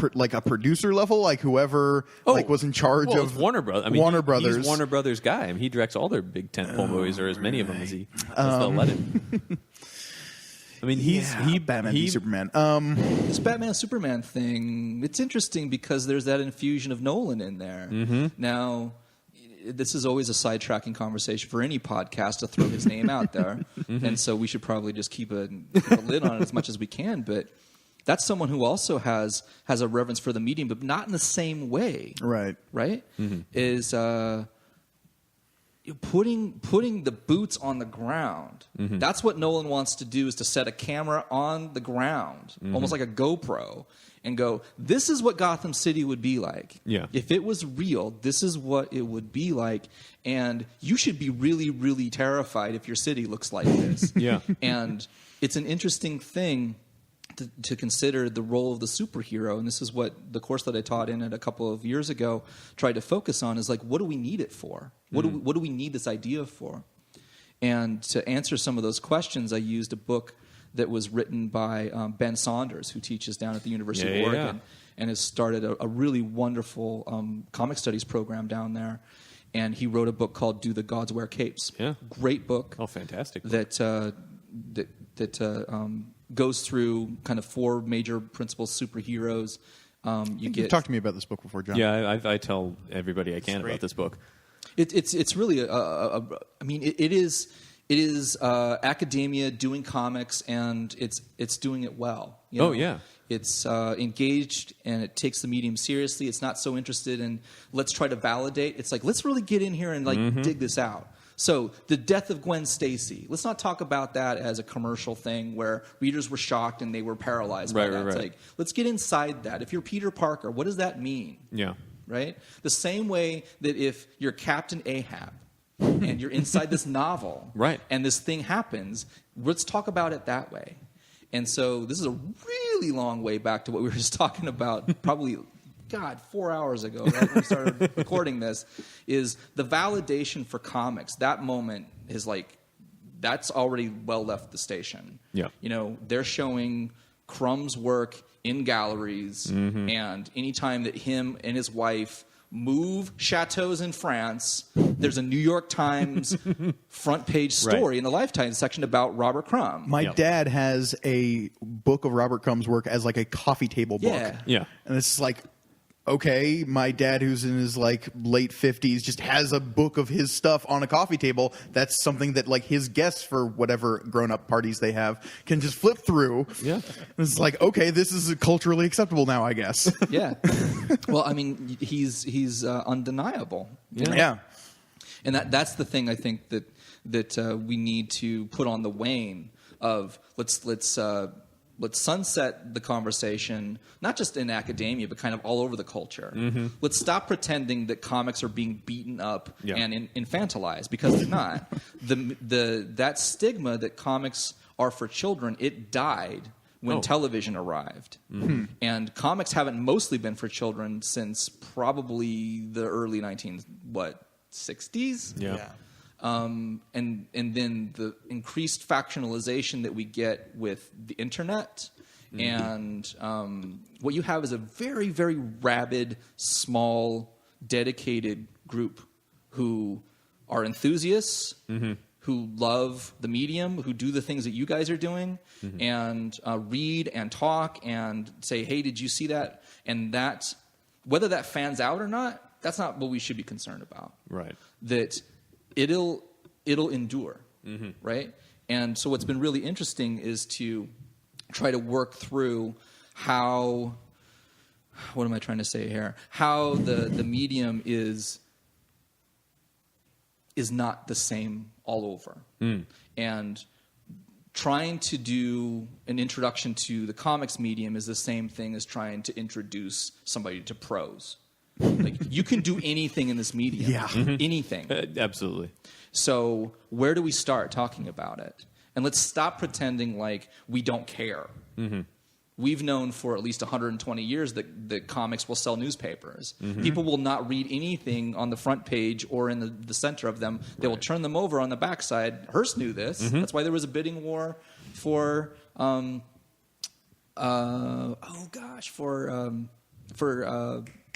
producer level, like whoever was in charge of Warner Brothers. Warner Brothers. He's Warner Brothers guy. I mean, he directs all their big tentpole movies, or as many of them as they'll let him. I mean, Batman v Superman. This Batman Superman thing, it's interesting because there's that infusion of Nolan in there. Now, this is always a sidetracking conversation for any podcast to throw his name out there, and so we should probably just keep a lid on it as much as we can. But that's someone who also has a reverence for the medium, but not in the same way. Right. Is putting the boots on the ground. That's what Nolan wants to do, is to set a camera on the ground, almost like a GoPro, and go, this is what Gotham City would be like. Yeah. If it was real, this is what it would be like. And you should be really, really terrified if your city looks like this. Yeah. And it's an interesting thing to consider the role of the superhero. And this is what the course that I taught in it a couple of years ago tried to focus on, is like, what do we need it for? What do we need this idea for? And to answer some of those questions, I used a book that was written by Ben Saunders, who teaches down at the University of Oregon, and has started a really wonderful comic studies program down there. And he wrote a book called "Do the Gods Wear Capes?" Yeah, great book. Oh, fantastic book. That goes through kind of four major principles superheroes. You've talked to me about this book before, John. Yeah, I tell everybody I can about this book. It's really it is academia doing comics, and it's doing it well. It's engaged, and it takes the medium seriously. It's not so interested in let's try to validate. It's like, let's really get in here and dig this out. So the death of Gwen Stacy, let's not talk about that as a commercial thing where readers were shocked and they were paralyzed by that. It's like, let's get inside that. If you're Peter Parker, what does that mean? Yeah. Right? The same way that if you're Captain Ahab and you're inside this novel, right, and this thing happens, let's talk about it that way. And so this is a really long way back to what we were just talking about, probably, 4 hours ago, right, when we started recording this, is the validation for comics. That moment is like, that's already well left the station. Yeah. They're showing Crumb's work in galleries, and anytime that him and his wife move chateaus in France, there's a New York Times front page story in the Lifetime section about Robert Crumb. My dad has a book of Robert Crumb's work as like a coffee table book. Yeah. And it's like, okay, my dad, who's in his like late 50s, just has a book of his stuff on a coffee table. That's something that like his guests for whatever grown-up parties they have can just flip through. Yeah. It's like, okay, this is culturally acceptable now, I guess. Yeah. Well, I mean, he's undeniable. Yeah. And that's the thing I think that we need to put on the wane of let's sunset the conversation, not just in academia, but kind of all over the culture. Let's stop pretending that comics are being beaten up and infantilized, because they're not. That stigma that comics are for children, it died when television arrived. And comics haven't mostly been for children since probably the early 60s? Yeah. And then the increased factionalization that we get with the internet, and what you have is a very, very rabid, small, dedicated group who are enthusiasts, who love the medium, who do the things that you guys are doing, and read and talk and say, hey, did you see that? And that, whether that fans out or not, that's not what we should be concerned about. Right. That it'll endure, right? And so what's been really interesting is to try to work through how, what am I trying to say here? How the medium is not the same all over. And trying to do an introduction to the comics medium is the same thing as trying to introduce somebody to prose. Like, you can do anything in this medium. Yeah. Anything. Absolutely. So where do we start talking about it? And let's stop pretending like we don't care. Mm-hmm. We've known for at least 120 years that comics will sell newspapers. Mm-hmm. People will not read anything on the front page or in the center of them. They will turn them over on the backside. Hearst knew this. Mm-hmm. That's why there was a bidding war for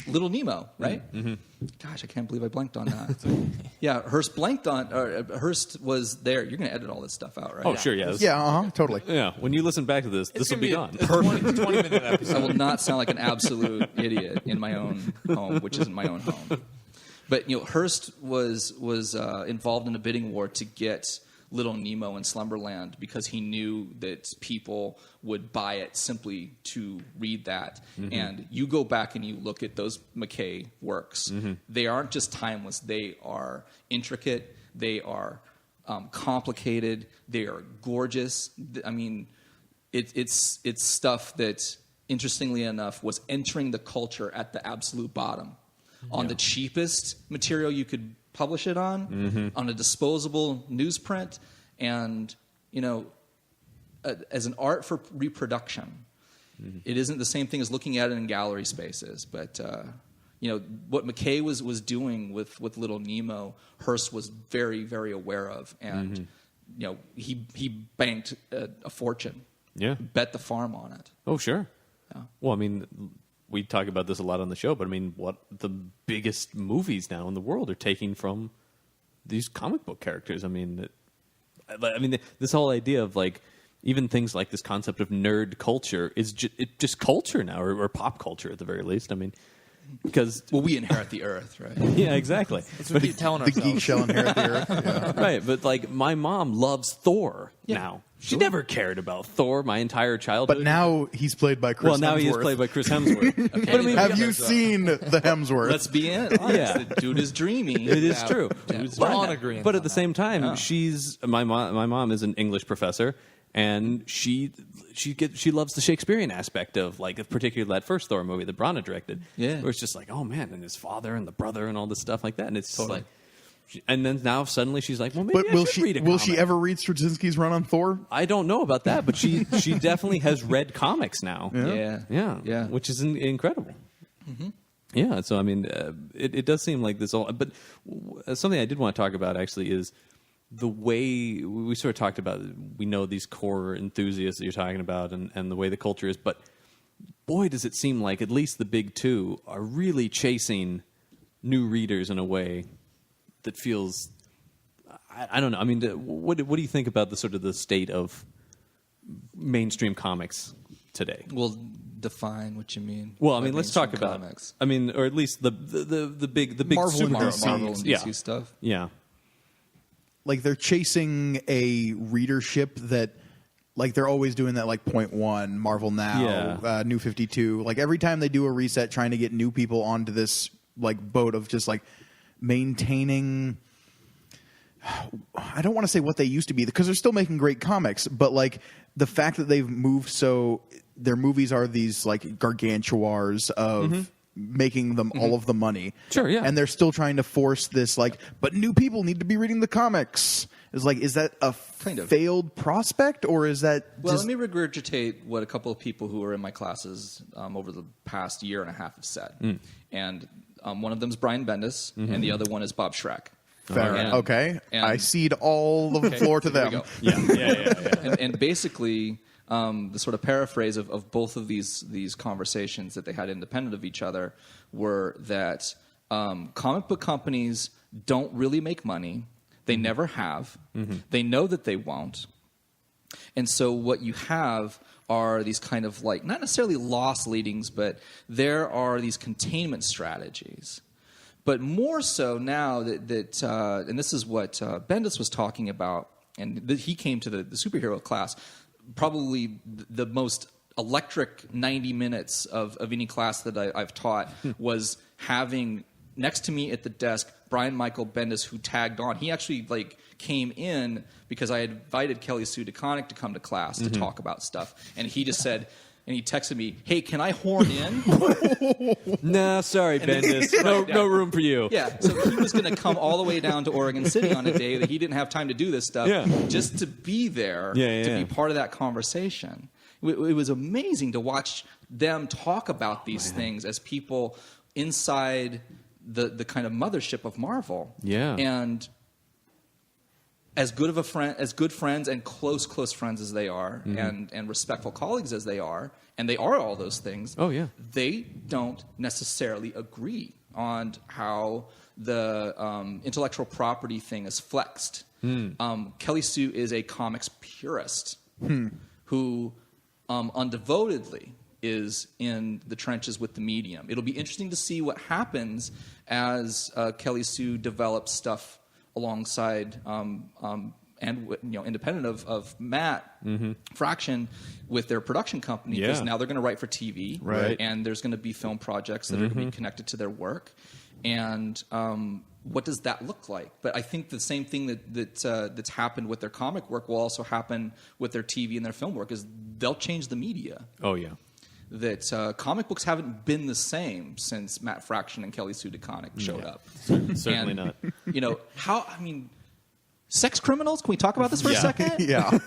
Little Nemo, right? Mm-hmm. Gosh, I can't believe I blanked on that. Yeah, Hearst blanked on. Hearst was there. You're going to edit all this stuff out, right? Oh, sure, yeah. Yeah, totally. Yeah, when you listen back to this will be gone. A 20-minute episode. I will not sound like an absolute idiot in my own home, which isn't my own home. But Hearst was involved in a bidding war to get Little Nemo in Slumberland because he knew that people would buy it simply to read that. Mm-hmm. And you go back and you look at those McKay works. Mm-hmm. They aren't just timeless. They are intricate. They are complicated. They are gorgeous. I mean, it's stuff that, interestingly enough, was entering the culture at the absolute bottom. On the cheapest material you could publish it on a disposable newsprint, and as an art for reproduction. It isn't the same thing as looking at it in gallery spaces, but what McKay was doing with Little Nemo, Hearst was very, very aware of, and he banked a fortune. Yeah, bet the farm on it. Oh, sure. Yeah. Well, I mean, we talk about this a lot on the show, but I mean, what the biggest movies now in the world are taking from these comic book characters. I mean, this whole idea of like even things like this concept of nerd culture is just culture now, or pop culture at the very least. I mean, because we inherit the earth, right? Yeah, exactly. That's what we keep telling ourselves. The geek shall inherit the earth. Yeah. Right, but like my mom loves Thor now. She never cared about Thor my entire childhood. But now he's played by Chris Hemsworth. Well, now he is played by Chris Hemsworth. Okay. But I mean, Have you seen the Hemsworth? Let's be honest. Yeah. The dude is dreamy. It is true. We're all in agreement. But at the same time, my mom is an English professor, and she loves the Shakespearean aspect of, like, particularly that first Thor movie that Branagh directed. Yeah. Where it's just like, oh man, and his father and the brother and all this stuff like that, and it's Totally. like. And then now suddenly she's like, well, maybe But I should read a will comic. she ever read Straczynski's run on Thor? I don't know about that, but she definitely has read comics now. Yeah. Which is incredible. Mm-hmm. Yeah, so I mean, it does seem like this all. But something I did want to talk about actually is the way we sort of talked about. We know these core enthusiasts that you're talking about, and the way the culture is. But boy, does it seem like at least the big two are really chasing new readers in a way that feels, I don't know. I mean, what do you think about the sort of the state of mainstream comics today? Well, define what you mean. Well, I by mean, let's talk mainstream about. comics. I mean, or at least the big Marvel and superhero DC. Marvel comics. and Yeah, DC stuff. yeah. Like they're chasing a readership that, like they're always doing that, like Point One, Marvel Now, New 52. Like every time they do a reset, trying to get new people onto this like boat of just like maintaining. I don't want to say what they used to be because they're still making great comics, but like the fact that they've moved so their movies are these like gargantuars of making them all of the money. Sure, yeah. And they're still trying to force this like, but new people need to be reading the comics. Is that a Kind of. failed prospect, or is that Well, just let me regurgitate what a couple of people who were in my classes over the past year and a half have said. And one of them is Brian Bendis, and the other one is Bob Schreck. fair? And- Okay, and- I cede all the floor to Here we them. go. Yeah. And basically, the sort of paraphrase of both of these conversations that they had independent of each other were that comic book companies don't really make money. They never have. They know that they won't. And so what you have are these kind of like, not necessarily loss leadings, but there are these containment strategies. But more so now that and this is what Bendis was talking about, and he came to the superhero class, probably the most electric 90 minutes of any class that I've taught was having next to me at the desk, Brian Michael Bendis, who tagged on. He actually came in because I had invited Kelly Sue DeConnick to come to class to talk about stuff, and he just said. And he texted me, "Hey, can I horn in?" Nah, sorry, Bendis. No room for you. Yeah, so he was going to come all the way down to Oregon City on a day that he didn't have time to do this stuff, just to be there, to be part of that conversation. It was amazing to watch them talk about these things as people inside the kind of mothership of Marvel. Yeah, and as good of a friend, as good friends and close friends as they are, and respectful colleagues as they are, and they are all those things. Oh yeah, they don't necessarily agree on how the intellectual property thing is flexed. Kelly Sue is a comics purist who undevotedly is in the trenches with the medium. It'll be interesting to see what happens as Kelly Sue develops stuff alongside and independent of Matt Fraction with their production company, because now they're going to write for TV, and there's going to be film projects that are going to be connected to their work, and what does that look like? But I think the same thing that's happened with their comic work will also happen with their TV and their film work, is they'll change the media. Oh yeah. That comic books haven't been the same since Matt Fraction and Kelly Sue DeConnick showed up. Certainly not. Sex criminals? Can we talk about this for a second? Yeah.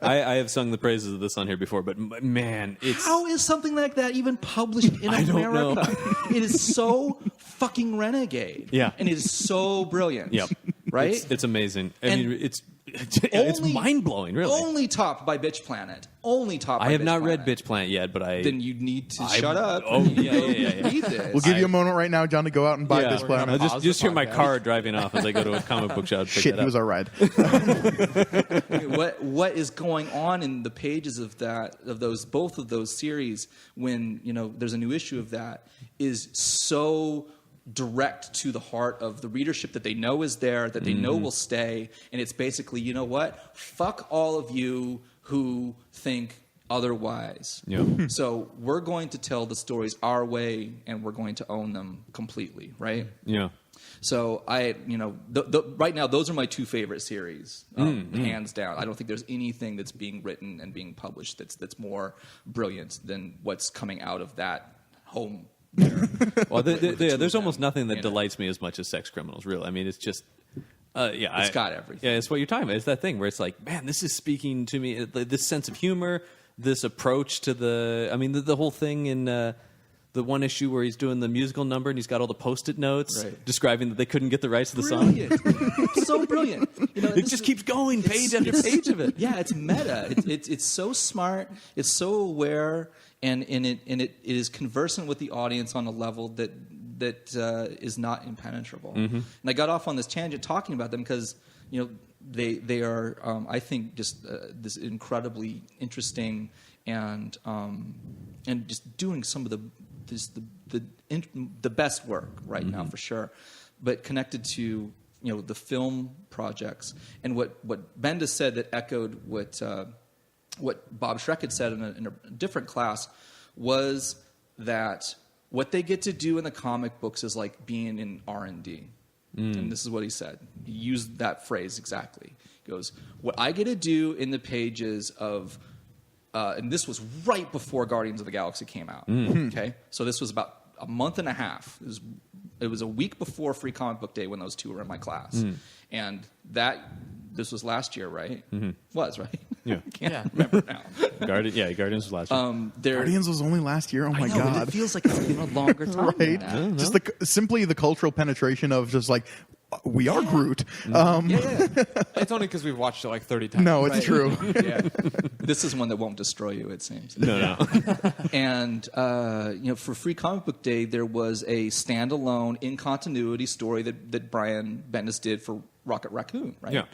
I have sung the praises of this on here before, but man, how is something like that even published in America? Don't know. It is so fucking renegade. Yeah. And it is so brilliant. Yep. Right? It's amazing. I mean, it's mind-blowing, really. Only topped by Bitch Planet. I have not read Bitch Planet yet, but Then you need to shut up. Oh, yeah. Read this. We'll give you a moment right now, John, to go out and buy this planet. I'll just hear my car driving off as I go to a comic book shop. Shit, he was our ride. What is going on in the pages of both of those series when there's a new issue of that is so direct to the heart of the readership that they know is there, that they know will stay, and it's basically, you know what? Fuck all of you who think otherwise. Yeah. So we're going to tell the stories our way, and we're going to own them completely, right? Yeah. So right now, those are my two favorite series, hands down. I don't think there's anything that's being written and being published that's more brilliant than what's coming out of that home. Well, there's almost nothing that delights me as much as Sex Criminals, really. I mean, it's just... it's got everything. Yeah, it's what you're talking about. It's that thing where it's like, man, this is speaking to me. This sense of humor, this approach to the whole thing in the one issue where he's doing the musical number and he's got all the Post-it notes describing that they couldn't get the rights to the song. It's so brilliant. It just keeps going, page after page of it. Yeah, it's meta. It's so smart. It's so aware, and it is conversant with the audience on a level that is not impenetrable. And I got off on this tangent talking about them because they are I think just this incredibly interesting and just doing some of the best work right now for sure, but connected to the film projects and what Bendis said that echoed what Bob Schreck had said in a different class was that what they get to do in the comic books is like being in R&D. And this is what he said. He used that phrase exactly. He goes, what I get to do in the pages of, and this was right before Guardians of the Galaxy came out. Okay, so this was about a month and a half. It was a week before Free Comic Book Day when those two were in my class. And this was last year, right? Was, right? Yeah. I can't remember now. Guardians was last year. Guardians was only last year. Oh my god! It feels like it's been a longer time. Right? Than that. Just simply the cultural penetration of just like we are Groot. It's only because we've watched it like 30 times. No, it's true. Yeah. This is one that won't destroy you, it seems. No. And for Free Comic Book Day, there was a standalone, in continuity story that Brian Bendis did for Rocket Raccoon, right? Yeah.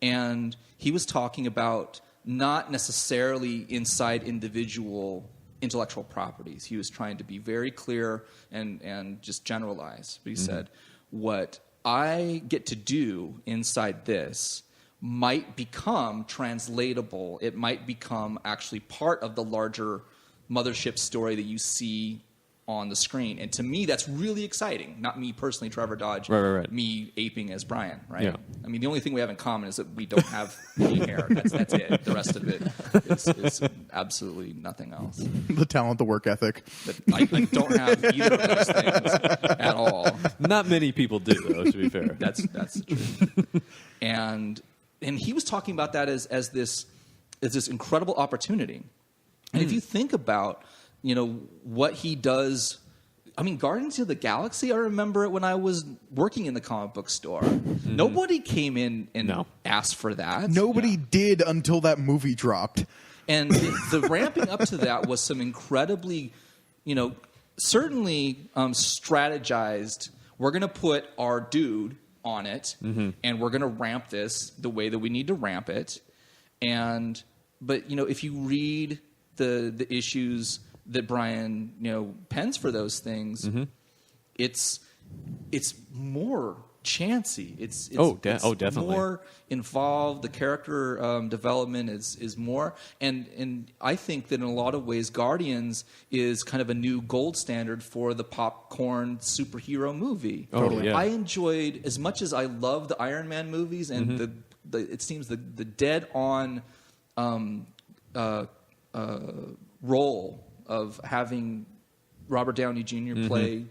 And he was talking about not necessarily inside individual intellectual properties. He was trying to be very clear and just generalize. But he said, what I get to do inside this might become translatable. It might become actually part of the larger mothership story that you see on the screen. And to me, that's really exciting. Not me personally, Trevor Dodge. Right. Me aping as Brian, right? Yeah. I mean, the only thing we have in common is that we don't have any hair. That's it. The rest of it is absolutely nothing else. The talent, the work ethic. But I don't have either of those things at all. Not many people do, though, to be fair. That's the truth. And he was talking about that as this incredible opportunity. And if you think about, what he does, I mean, Guardians of the Galaxy, I remember it when I was working in the comic book store. Nobody came in and asked for that. Nobody did until that movie dropped. And the ramping up to that was some incredibly, certainly strategized. We're going to put our dude on it, and we're going to ramp this the way that we need to ramp it. But if you read the issues that Brian pens for those things, it's more chancy. It's definitely more involved. The character development is more, and I think that in a lot of ways, Guardians is kind of a new gold standard for the popcorn superhero movie. Totally. Yeah. I enjoyed, as much as I love the Iron Man movies, and it seems the dead on role of having Robert Downey Jr. play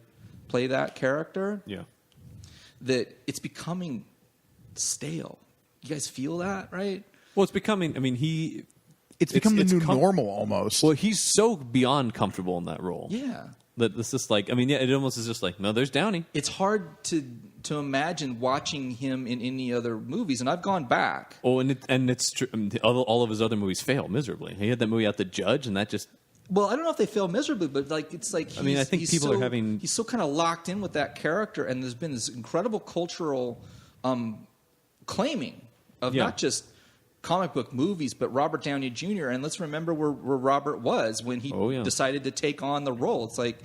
that character. Yeah. That it's becoming stale. You guys feel that, right? Well, it's becoming. I mean, It's become the new normal almost. Well, he's so beyond comfortable in that role. Yeah. That it's just like. I mean, yeah, it almost is just like, no, there's Downey. It's hard to imagine watching him in any other movies, and I've gone back. Oh, and it's true. I mean, all of his other movies fail miserably. He had that movie out, The Judge, and that just. Well, I don't know if they fail miserably, but it's like I think people are having. He's so kind of locked in with that character, and there's been this incredible cultural claiming of not just comic book movies, but Robert Downey Jr. And let's remember where Robert was when he decided to take on the role. It's like,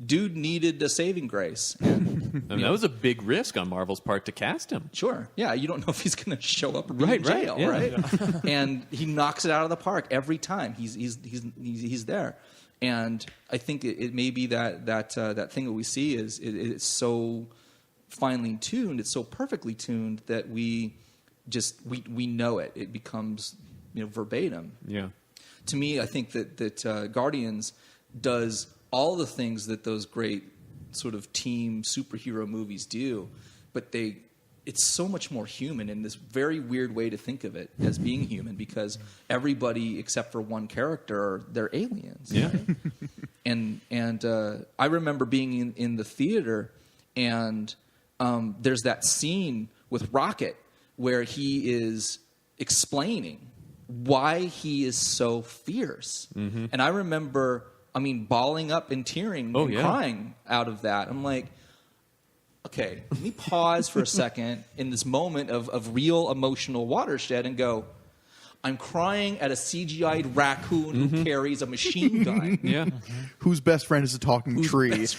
dude needed a saving grace. And, that was a big risk on Marvel's part to cast him. Sure. Yeah, you don't know if he's going to show up or be in jail, right? Yeah. And he knocks it out of the park every time. He's there. And I think it may be that thing that we see is it's so finely tuned, it's so perfectly tuned that we know it. It becomes verbatim. Yeah. To me, I think that Guardians does all the things that those great sort of team superhero movies do, but it's so much more human in this very weird way to think of it as being human, because everybody except for one character, they're aliens. Yeah. Right? and I remember being in the theater, and there's that scene with Rocket where he is explaining why he is so fierce. And I remember, bawling up and tearing and crying out of that. I'm like, okay, let me pause for a second in this moment of real emotional watershed and go, I'm crying at a CGI'd raccoon who carries a machine gun. Yeah. Whose best friend is a talking tree. Is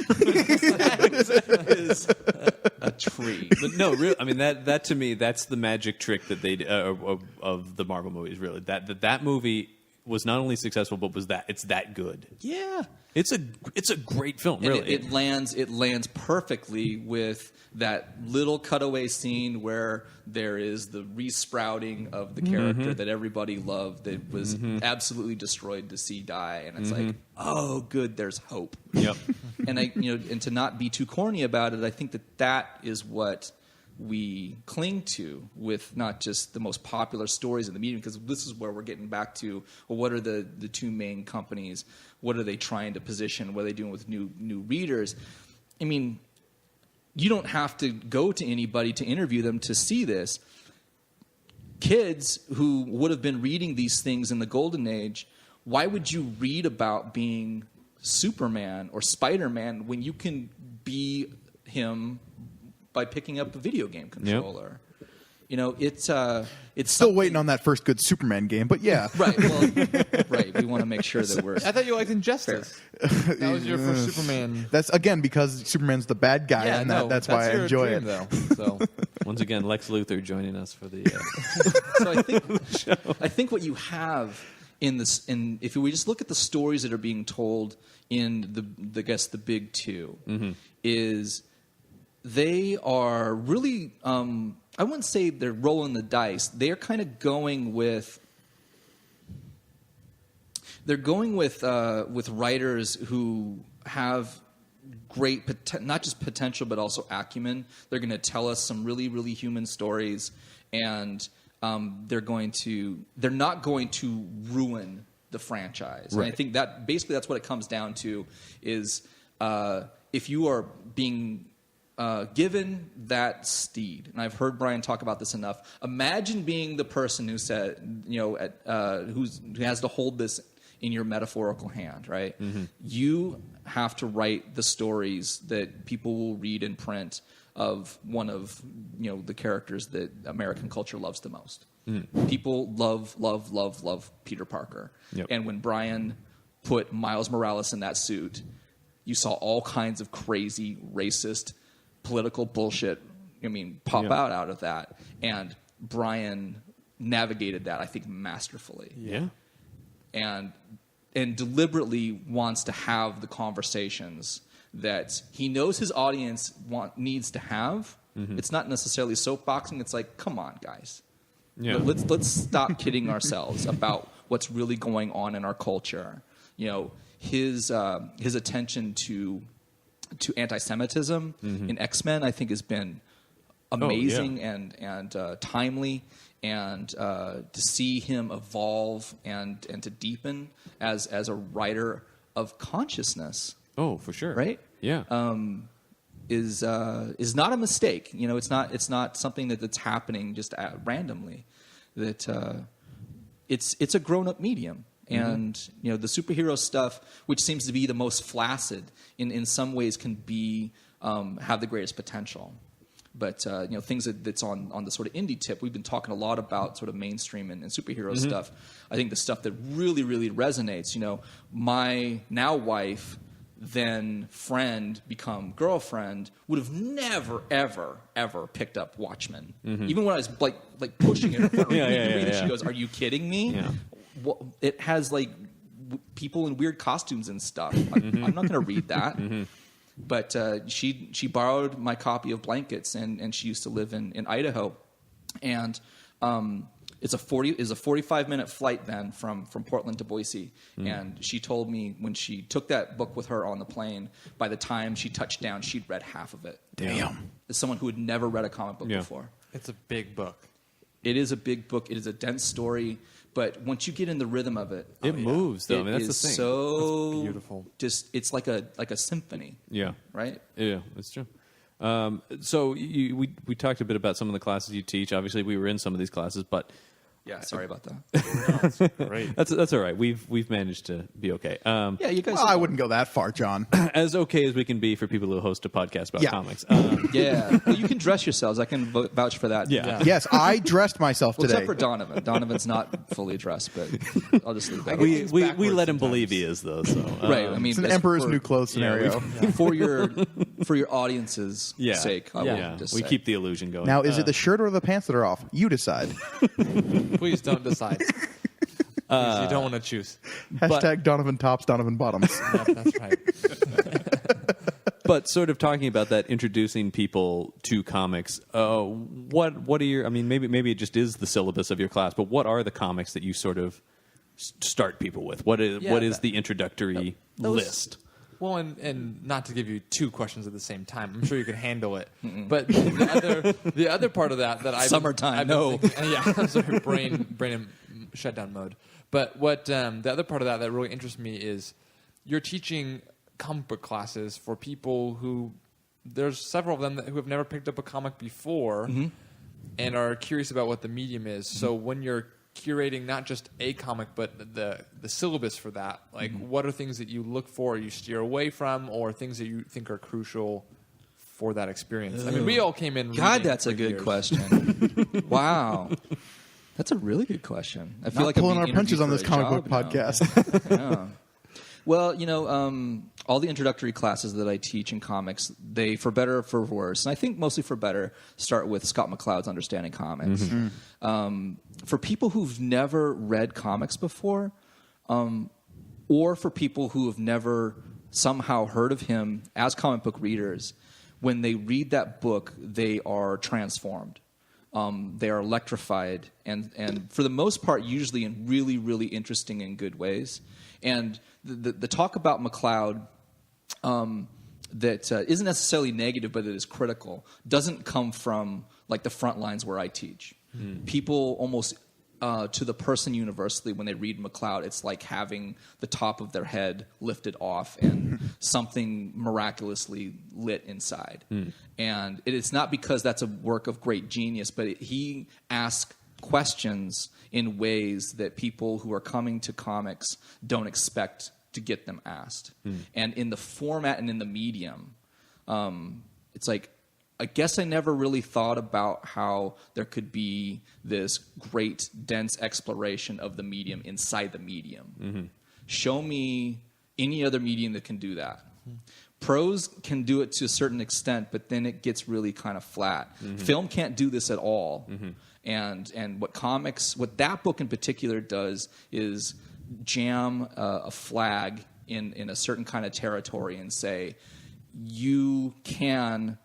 a tree. But no, really, that to me, that's the magic trick that they of the Marvel movies. Really, that movie was not only successful, but it's that good. Yeah, it's a great film. And really, it lands perfectly with that little cutaway scene where there is the resprouting of the character that everybody loved, that was absolutely destroyed to see die, and it's like, oh, good, there's hope. Yep. And and to not be too corny about it, I think that is what we cling to with not just the most popular stories in the medium, because this is where we're getting back to, well, what are the two main companies? What are they trying to position? What are they doing with new readers? I mean, you don't have to go to anybody to interview them to see this. Kids who would have been reading these things in the golden age, why would you read about being Superman or Spider-Man when you can be him by picking up a video game controller? Yep. It's still waiting on that first good Superman game, but yeah. Right. Well, right. We want to make sure that we're. I thought you liked Injustice. That was your first Superman. That's again because Superman's the bad guy, and that's why I enjoy it. Though, so. Once again, Lex Luthor joining us for the. So I think what you have if we just look at the stories that are being told in the big two, is they are really I wouldn't say they're rolling the dice. They're kind of going with writers who have great not just potential but also acumen. They're going to tell us some really, really human stories, and they're not going to ruin the franchise. Right. And I think that basically that's what it comes down to is if you are being given that steed, and I've heard Brian talk about this enough. Imagine being the person who said, who has to hold this in your metaphorical hand, right? Mm-hmm. You have to write the stories that people will read in print of one of the characters that American culture loves the most. Mm. People love Peter Parker. Yep. And when Brian put Miles Morales in that suit, you saw all kinds of crazy, racist, political bullshit, pop out of that. And Brian navigated that, I think, masterfully. Yeah. And deliberately wants to have the conversations that he knows his audience needs to have. Mm-hmm. It's not necessarily soapboxing. It's like, come on, guys. Yeah. Let's stop kidding ourselves about what's really going on in our culture. His attention to anti-Semitism in X-Men, I think, has been amazing and timely, and to see him evolve and to deepen as a writer of consciousness. Oh, for sure. Right? Yeah. Is not a mistake. It's not something that's happening just randomly. That it's a grown-up medium. And the superhero stuff, which seems to be the most flaccid, in some ways can be have the greatest potential. But things that's on the sort of indie tip, we've been talking a lot about sort of mainstream and superhero stuff. I think the stuff that really, really resonates. My now wife, then friend, become girlfriend, would have never, ever, ever picked up Watchmen. Even when I was like pushing it, she goes, "Are you kidding me?" Yeah. It has people in weird costumes and stuff. I'm not going to read that. But she borrowed my copy of Blankets, and she used to live in Idaho, and it's a 45-minute flight then from Portland to Boise. And she told me when she took that book with her on the plane, by the time she touched down, she'd read half of it. Damn. As someone who had never read a comic book before. It's a big book. It is a big book. It is a dense story. But once you get in the rhythm of it, it moves. Though that's the thing. So that's beautiful. It's like a symphony. Yeah. Right. Yeah, that's true. So we talked a bit about some of the classes you teach. Obviously, we were in some of these classes, but yeah, sorry about that. That's great. That's all right. We've managed to be okay. Yeah, you guys. Well, I wouldn't go that far, John. As okay as we can be for people who host a podcast about comics. Yeah, well, you can dress yourselves. I can vouch for that. Yeah. Yes, I dressed myself today. Except for Donovan. Donovan's not fully dressed, but I'll just leave that. We let him believe he is, though. So right. I mean, it's an Emperor's New Clothes scenario. For your audience's sake, I will just we say. keep the illusion going. Now, is it the shirt or the pants that are off? You decide. Please don't decide. Please, you don't want to choose. Hashtag Donovan tops, Donovan bottoms. Yep, that's right. But sort of talking about that, introducing people to comics. What are your? I mean, maybe it just is the syllabus of your class. But what are the comics that you sort of start people with? What is the introductory list? Well, and not to give you two questions at the same time. I'm sure you can handle it. But the other part of that I've summertime. I'm sorry, brain in shutdown mode. But what the other part of that really interests me is you're teaching comic book classes for people who there's several of them who have never picked up a comic before and are curious about what the medium is. So when you're curating not just a comic but the syllabus for that, what are things that you look for, you steer away from, or things that you think are crucial for that experience? I mean, we all came in. God, that's a good question. Wow. That's a really good question. I feel like pulling I'm our punches on this comic book now. podcast. Yeah. Well, all the introductory classes that I teach in comics, they, for better or for worse, and I think mostly for better, start with Scott McCloud's Understanding Comics. For people who've never read comics before, or for people who have never somehow heard of him as comic book readers. When they read that book, they are transformed. They are electrified, and for the most part, usually in really, really interesting and good ways. And the talk about McCloud that isn't necessarily negative, but it is critical, doesn't come from like the front lines where I teach. People almost to the person universally, when they read McCloud, it's like having the top of their head lifted off and something miraculously lit inside. And it's not because that's a work of great genius, but he asks questions in ways that people who are coming to comics don't expect to get them asked. And in the format and in the medium, it's like, I guess I never really thought about how there could be this great, dense exploration of the medium inside the medium. Show me any other medium that can do that. Prose can do it to a certain extent, but then it gets really kind of flat. Film can't do this at all. And what that book in particular does is jam a flag in a certain kind of territory and say, you can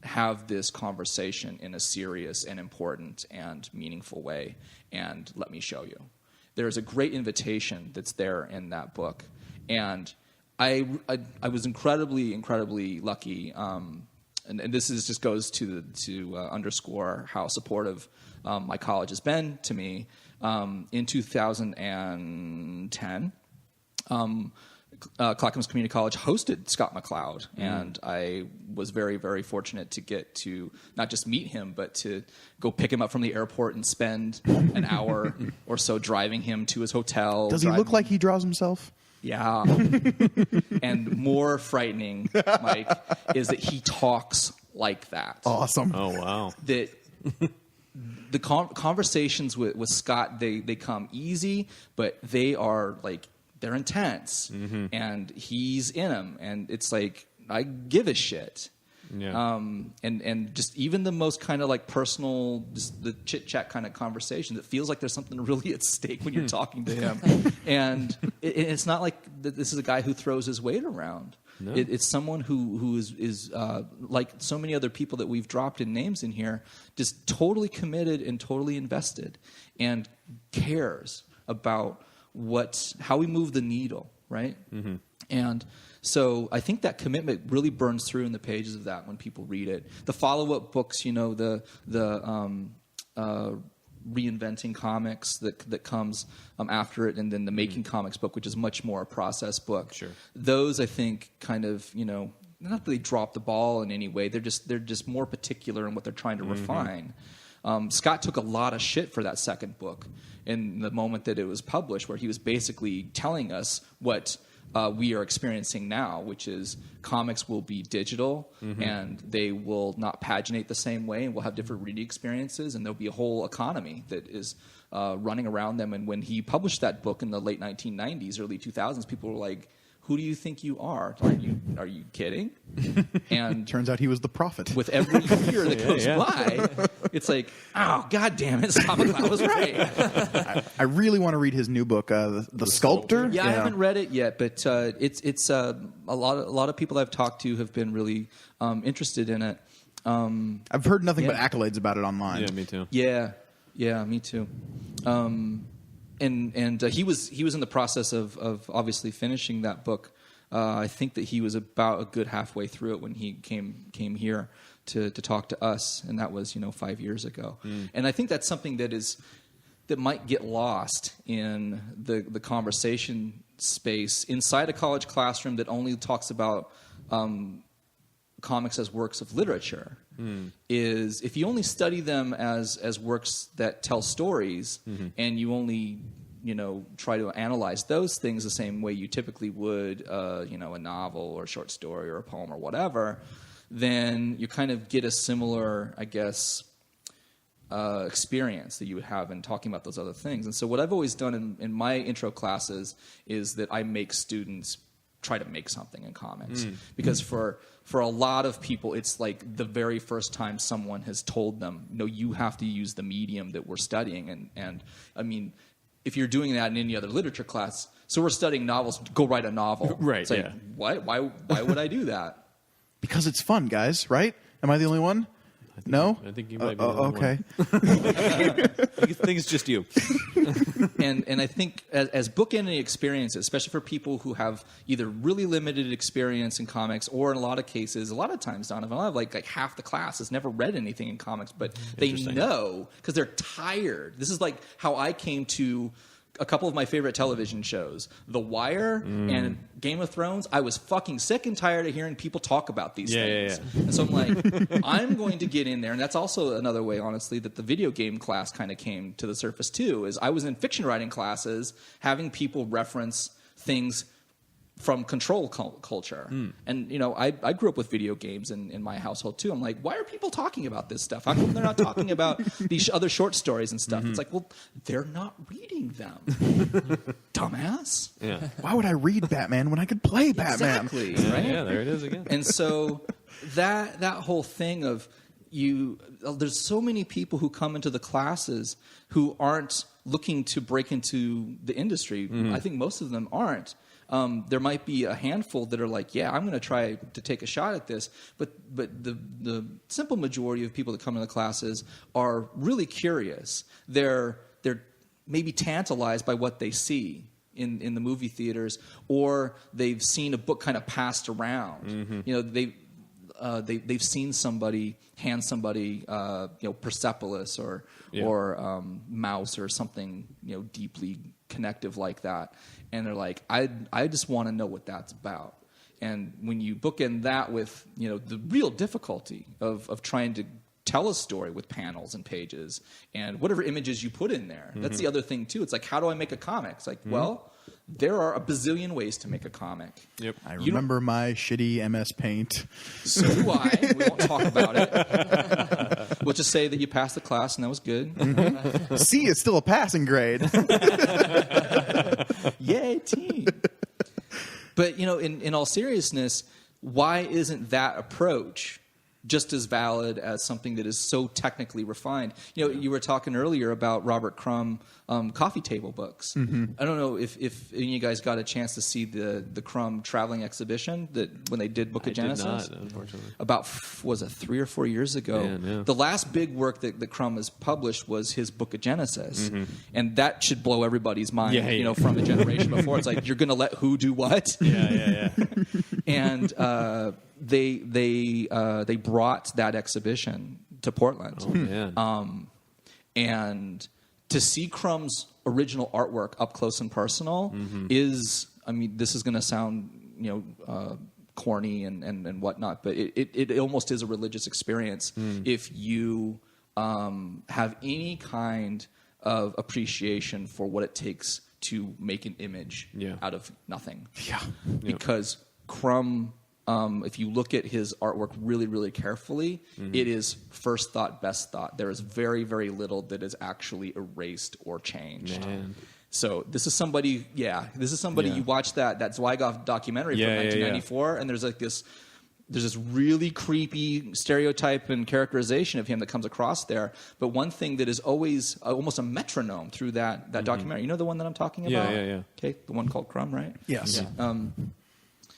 have this conversation in a serious and important and meaningful way, and let me show you. There's a great invitation that's there in that book, and I was incredibly lucky, and this is just goes to underscore how supportive my college has been to me. In 2010, Clackamas Community College hosted Scott McCloud, and I was very, very fortunate to get to not just meet him, but to go pick him up from the airport and spend an hour or so driving him to his hotel. Does he look like he draws himself? Yeah. And more frightening, Mike, is that he talks like that. Awesome. Oh, wow. That the conversations with Scott, they come easy, but they are like, they're intense, and he's in them, and it's like, I give a shit. Yeah. And just even the most kind of like personal, just the chit chat kind of conversation, it feels like there's something really at stake when you're talking to him. And it's not like this is a guy who throws his weight around. No. It's someone who is like so many other people that we've dropped in names in here, just totally committed and totally invested, and cares about how we move the needle, right? And so I think that commitment really burns through in the pages of that when people read it. The follow-up books, the reinventing comics that comes after it, and then the making comics book, which is much more a process book. Sure. Those I think kind of not that they drop the ball in any way. They're just more particular in what they're trying to refine. Scott took a lot of shit for that second book in the moment that it was published, where he was basically telling us what we are experiencing now, which is comics will be digital, and they will not paginate the same way, and we'll have different reading experiences, and there'll be a whole economy that is running around them. And when he published that book in the late 1990s, early 2000s, people were like, who do you think you are? Are you kidding? And turns out he was the prophet. With every year that goes by, it's like, oh, God damn it, Scott McCloud was right. I really want to read his new book, The Sculptor. Yeah, I haven't read it yet, but it's a lot of people I've talked to have been really interested in it. I've heard nothing but accolades about it online. Yeah, me too. Yeah, me too. And he was in the process of obviously finishing that book. I think that he was about a good halfway through it when he came here to talk to us, and that was 5 years ago. And I think that's something that might get lost in the conversation space inside a college classroom that only talks about comics as works of literature. Is if you only study them as works that tell stories, and you only try to analyze those things the same way you typically would a novel or a short story or a poem or whatever, then you kind of get a similar, I guess, experience that you would have in talking about those other things. And so what I've always done in my intro classes is that I make students try to make something in comics, because for a lot of people, it's like the very first time someone has told them, no, you have to use the medium that we're studying. And I mean, if you're doing that in any other literature class, so we're studying novels, go write a novel. Right, It's like, yeah. why would I do that? Because it's fun, guys, right? Am I the only one? No? I think you might be the only okay. I think it's just you. And I think as bookending experiences, especially for people who have either really limited experience in comics or in a lot of cases, a lot of times, Donovan, I'll have like half the class has never read anything in comics, but they know because they're tired. This is like how I came to a couple of my favorite television shows, The Wire and Game of Thrones. I was fucking sick and tired of hearing people talk about these things. Yeah. And so I'm like, I'm going to get in there. And that's also another way, honestly, that the video game class kind of came to the surface too, is I was in fiction writing classes having people reference things from control culture. And, I grew up with video games in my household, too. I'm like, why are people talking about this stuff? How come they're not talking about these other short stories and stuff? It's like, well, they're not reading them. Dumbass. Yeah. Why would I read Batman when I could play Batman? Exactly, right? Yeah, there it is again. And so that whole thing of there's so many people who come into the classes who aren't looking to break into the industry. I think most of them aren't. There might be a handful that are like, yeah, I'm going to try to take a shot at this. But the simple majority of people that come to the classes are really curious. They're maybe tantalized by what they see in the movie theaters, or they've seen a book kind of passed around. They've seen somebody hand somebody Persepolis or Mouse or something deeply connective like that. And they're like, I just want to know what that's about. And when you bookend that with, the real difficulty of trying to tell a story with panels and pages and whatever images you put in there, that's the other thing too. It's like, how do I make a comic? It's like, well, there are a bazillion ways to make a comic. Yep. I remember my shitty MS Paint. So do I. We won't talk about it. We'll just say that you passed the class and that was good. C is still a passing grade. Yay, team. But, in all seriousness, why isn't that approach just as valid as something that is so technically refined? You were talking earlier about Robert Crumb coffee table books. I don't know if any of you guys got a chance to see the Crumb traveling exhibition that when they did Book of Genesis. I did not, unfortunately. About, was it 3 or 4 years ago? Yeah. The last big work that Crumb has published was his Book of Genesis. And that should blow everybody's mind, from a generation before. It's like, you're going to let who do what? Yeah. And they brought that exhibition to Portland. Oh, man. And to see Crumb's original artwork up close and personal is, this is going to sound, corny and whatnot, but it almost is a religious experience if you have any kind of appreciation for what it takes to make an image out of nothing. Yeah. Because Crumb, if you look at his artwork really, really carefully, it is first thought, best thought. There is very, very little that is actually erased or changed. Man. So this is somebody, you watch that Zweigoff documentary from 1994, and there's this really creepy stereotype and characterization of him that comes across there. But one thing that is always almost a metronome through that documentary, you know the one that I'm talking about? Yeah. Okay, the one called Crumb, right? Yes. Yeah.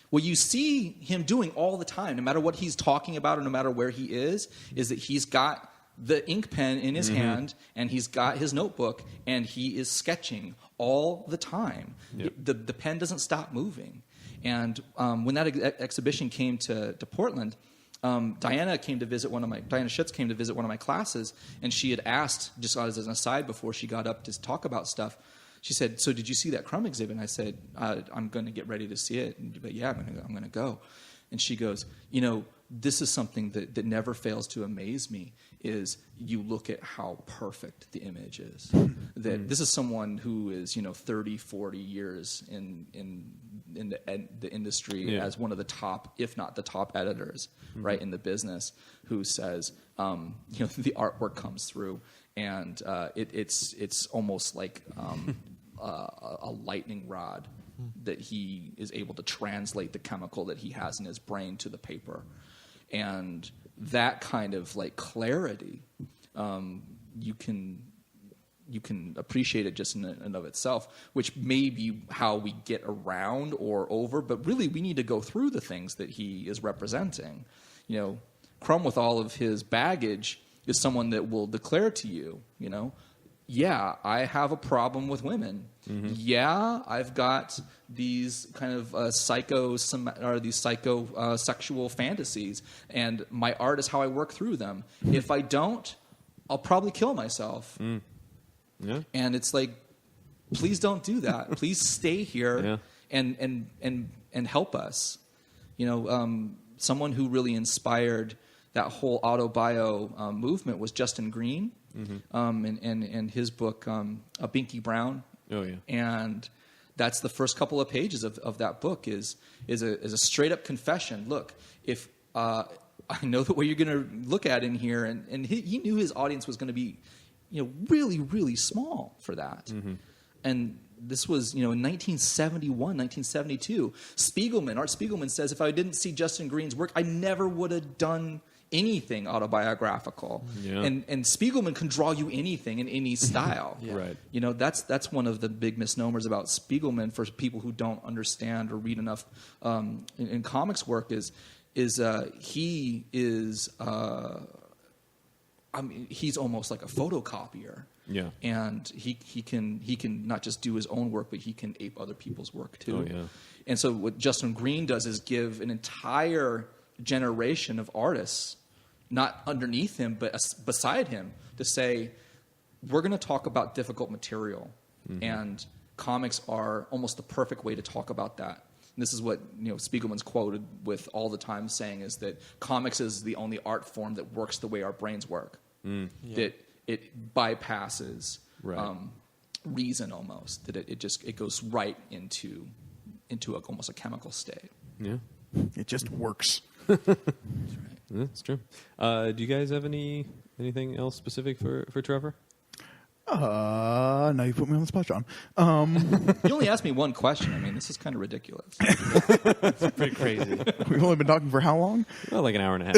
What you see him doing all the time, no matter what he's talking about or no matter where he is that he's got the ink pen in his hand and he's got his notebook and he is sketching all the time. Yep. The pen doesn't stop moving. And when that exhibition came to Portland, Diana Schutz came to visit one of my classes, and she had asked, just as an aside before she got up to talk about stuff, she said, "So did you see that Crumb exhibit?" And I said, "I'm going to get ready to see it." But yeah, I'm going to go. And she goes, this is something that never fails to amaze me, is you look at how perfect the image is. That this is someone who is, 30, 40 years in the industry as one of the top, if not the top editors, right, in the business, who says, the artwork comes through, and it's almost like a lightning rod that he is able to translate the chemical that he has in his brain to the paper. And that kind of like clarity, you can you can appreciate it just in and of itself, which may be how we get around or over. But really, we need to go through the things that he is representing. You know, Crumb, with all of his baggage, is someone that will declare to you, you know, yeah, I have a problem with women. Mm-hmm. Yeah, I've got these kind of psychosexual fantasies, and my art is how I work through them. If I don't, I'll probably kill myself. Mm. Yeah. And it's like, please don't do that. Please stay here and help us. You know, someone who really inspired that whole autobio movement was Justin Green, and his book Binky Brown. Oh yeah, and that's the first couple of pages of that book is a straight up confession. Look, if I know the way you're going to look at in here, and he knew his audience was going to be, you know, really, really small for that. Mm-hmm. And this was, you know, in 1971, 1972. Art Spiegelman says, if I didn't see Justin Green's work, I never would have done anything autobiographical. Yeah. And Spiegelman can draw you anything in any style. Yeah. Right. You know, that's one of the big misnomers about Spiegelman for people who don't understand or read enough in comics work is he is I mean, he's almost like a photocopier. Yeah. And he can not just do his own work, but he can ape other people's work too. Oh, yeah. And so what Justin Green does is give an entire generation of artists, not underneath him, but beside him, to say, we're going to talk about difficult material. Mm-hmm. And comics are almost the perfect way to talk about that. And this is what, you know, Spiegelman's quoted with all the time saying, is that comics is the only art form that works the way our brains work. Mm. Yeah. That it bypasses reason almost. That it goes right into almost a chemical state. Yeah, it just works. That's right. That's true. Do you guys have anything else specific for Trevor? Now you put me on the spot, John. You only asked me one question. I mean, this is kind of ridiculous. It's pretty crazy. We've only been talking for how long? Well, like an hour and a half.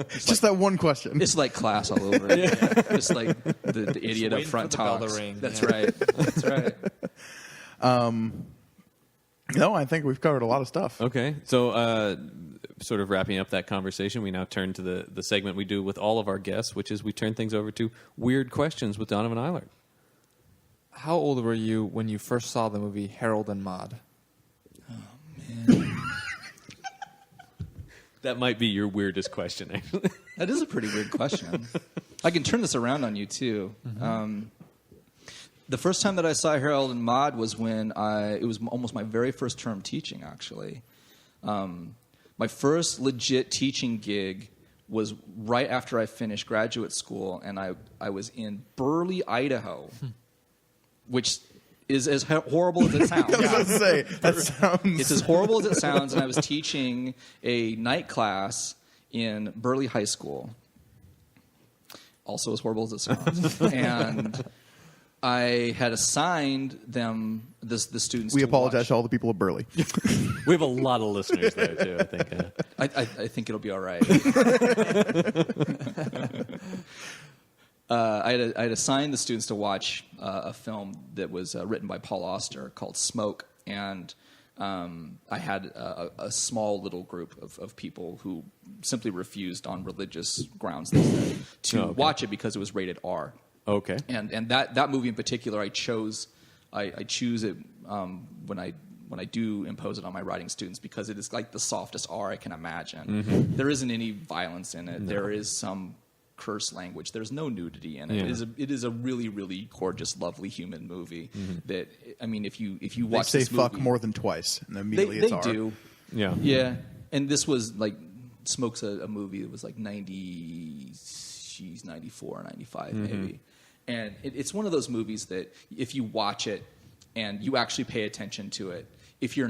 Just that one question. It's like class all over again. Just like the idiot up front talks. That's right. That's right. No, I think we've covered a lot of stuff. Okay. So, sort of wrapping up that conversation, we now turn to the segment we do with all of our guests, which is we turn things over to Weird Questions with Donovan Eilert. How old were you when you first saw the movie Harold and Maude? Oh, man. That might be your weirdest question, actually. That is a pretty weird question. I can turn this around on you, too. Mm-hmm. The first time that I saw Harold and Maude was when it was almost my very first term teaching, actually. My first legit teaching gig was right after I finished graduate school, and I was in Burley, Idaho, which is as horrible as it sounds. I was going to say, that sounds... It's as horrible as it sounds, and I was teaching a night class in Burley High School. Also as horrible as it sounds. And I had assigned them, the students. We apologize to all the people of Burley. We have a lot of listeners there, too, I think. I think it'll be all right. I had assigned the students to watch a film that was written by Paul Auster called Smoke, and I had a small little group of people who simply refused on religious grounds to watch it because it was rated R. Okay. And that movie in particular, I choose it when I do impose it on my writing students because it is like the softest R I can imagine. Mm-hmm. There isn't any violence in it. No. There is some curse language. There's no nudity in it. Yeah. It is a really, really gorgeous, lovely human movie. Mm-hmm. That, I mean, if you watch they this say movie, fuck more than twice, and immediately it's R. They do. Yeah. Yeah. And this was like Smoke's a movie that was like 94, 95 maybe. And it's one of those movies that if you watch it and you actually pay attention to it, if you're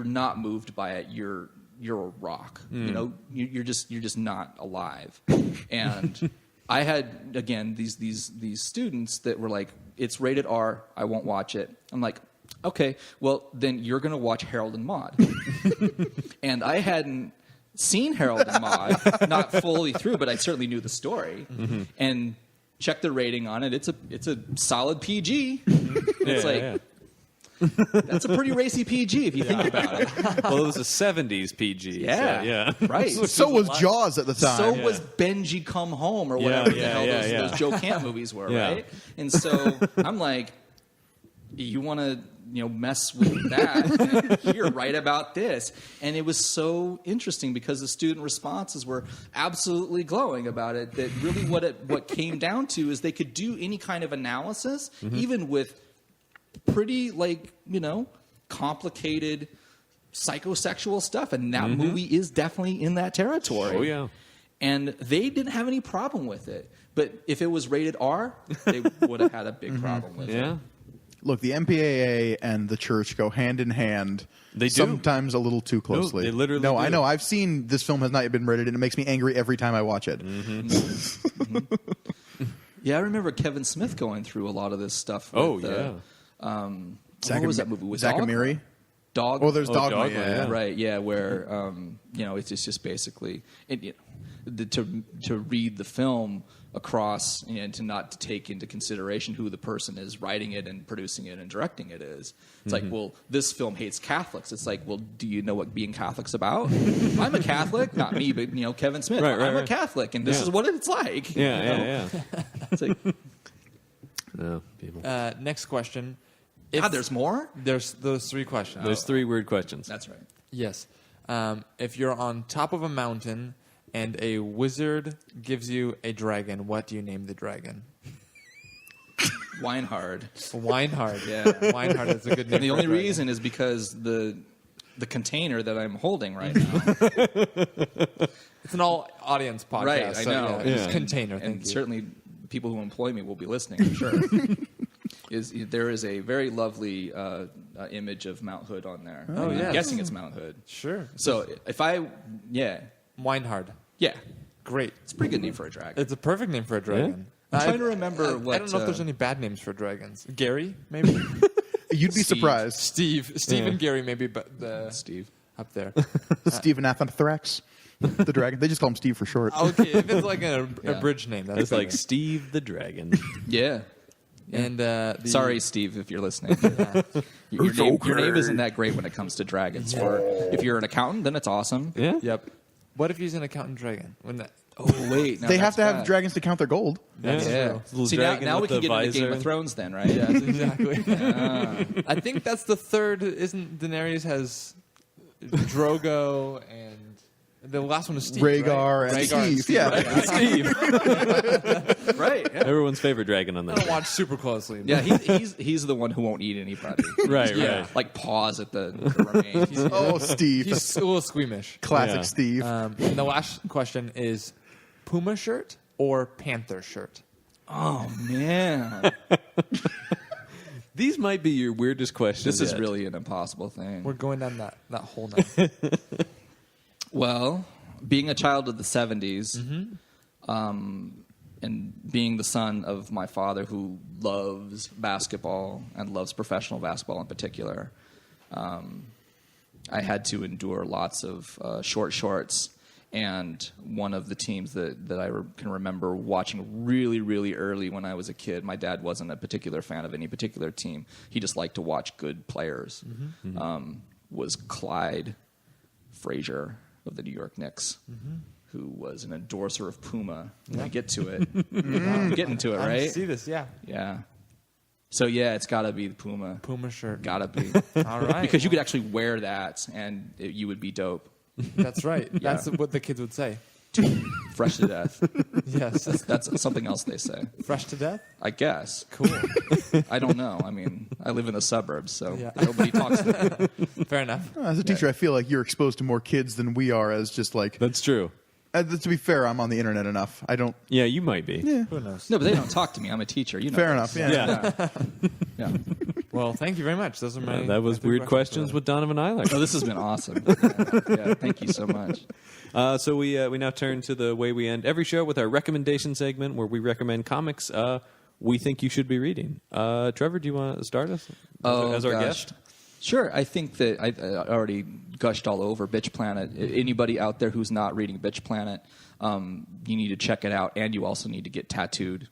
not moved by it, you're a rock. You know, you're just not alive. And I had again these students that were like, it's rated R, I won't watch it. I'm like, okay, well then you're gonna watch Harold and Maude. And I hadn't seen Harold and Maude, not fully through, but I certainly knew the story. Mm-hmm. And check the rating on it. It's a solid PG. It's that's a pretty racy PG if you think about it. Well, it was a 70s PG. Yeah, so, yeah. right. So was Jaws at the time. So was Benji Come Home or whatever the hell those Joe Camp movies were, right? And so I'm like, you want to mess with that, and you're right about this. And it was so interesting because the student responses were absolutely glowing about it, that really what came down to is they could do any kind of analysis, even with pretty complicated psychosexual stuff, and that movie is definitely in that territory. Oh yeah. And they didn't have any problem with it. But if it was rated R, they would have had a big problem with it. Look, the MPAA and the church go hand in hand. They do. Sometimes a little too closely. No, they literally No, do. I know. I've seen this film has not yet been rated, and it makes me angry every time I watch it. Yeah, I remember Kevin Smith going through a lot of this stuff. With, what was that movie? With Zack Dog? and Miri? Dog? Oh, there's Dogma. Dogma, Yeah. yeah. Right, yeah, where it's just basically to read the film across and to take into consideration who the person is writing it and producing it and directing it is. It's like, well, this film hates Catholics. It's like, well, do you know what being Catholic's about? I'm a Catholic, not me, but Kevin Smith. Right, I'm a Catholic, and this is what it's like. Yeah. It's like, No, people. Next question. there's more. There's those 3 questions. There's 3 weird questions. That's right. Yes. If you're on top of a mountain and a wizard gives you a dragon, what do you name the dragon? Winehard. Winehard. Yeah. Winehard is a good name. And the for a only dragon. reason is because the container that I'm holding right now. It's an all audience podcast. Right, I so, know. Yeah, it's Yeah. container. And Thank you. certainly people who employ me will be listening, I'm sure. There is a very lovely image of Mount Hood on there. Oh, I'm yes. guessing it's Mount Hood. Sure. So if I, Winehard. yeah, Great. it's a pretty good name for a dragon. It's a perfect name for a dragon. I'm trying to remember I what. don't know if there's any bad names for dragons. Gary, maybe. You'd be Steve. surprised. Steve and Gary, maybe, but Steve. up there. Stephen Athanthrax, the dragon. They just call him Steve for short. Okay, if it's like a Yeah. bridge name, that's It's like better. Steve the Dragon. Yeah. And Sorry, Steve, if you're listening. Your name isn't that great when it comes to dragons. If you're an accountant, then it's awesome. Yeah? Yep. What if he's an accountant dragon? Oh, wait. They have to have dragons to count their gold. That's Yeah. true. Little See, dragon now we with can the get into Game visor. of Thrones then, right? Yes, exactly. I think that's the third. Isn't Daenerys has Drogo and the last one is Steve, Rhaegar right? and Rhaegar Steve. Yeah. right? Steve. Right. Yeah. Everyone's favorite dragon on I don't that. watch super closely. Yeah, he's the one who won't eat anybody. Right, Yeah. right. Like paws at the remains. Oh, Steve. He's a little squeamish. Classic Yeah. Steve. And the last question is Puma shirt or Panther shirt? Oh man, These might be your weirdest questions. this is yet. really an impossible thing. We're going down that hole now. Well, being a child of the 70s, and being the son of my father who loves basketball and loves professional basketball in particular, I had to endure lots of short shorts. And one of the teams that I can remember watching really, really early when I was a kid, my dad wasn't a particular fan of any particular team. He just liked to watch good players, was Clyde Frazier of the New York Knicks, who was an endorser of Puma. When I get to it, I'm getting to it, I right? see this, yeah. Yeah. So, yeah, it's got to be the Puma. Puma shirt. Got to be. All right. Because you could actually wear that, and you would be dope. That's right. That's what the kids would say. Fresh to death. Yes. That's something else they say. Fresh to death? I guess. Cool. I don't know. I mean, I live in the suburbs, so Yeah. nobody talks to me. Fair enough. As a teacher, I feel like you're exposed to more kids than we are as just like... That's true. to be fair, I'm on the internet enough. I don't... Yeah, you might be. Yeah. Who knows? No, but they don't talk to me. I'm a teacher. You know Fair this. enough, yeah. Yeah. Yeah. Well, thank you very much. Those are my. That was my three Weird Questions with Donovan Eiler. Oh, this has been awesome. Yeah, thank you so much. So we now turn to the way we end every show with our recommendation segment where we recommend comics we think you should be reading. Trevor, do you want to start us as our gosh. guest? Sure. I think that I already gushed all over Bitch Planet. Anybody out there who's not reading Bitch Planet, you need to check it out, and you also need to get tattooed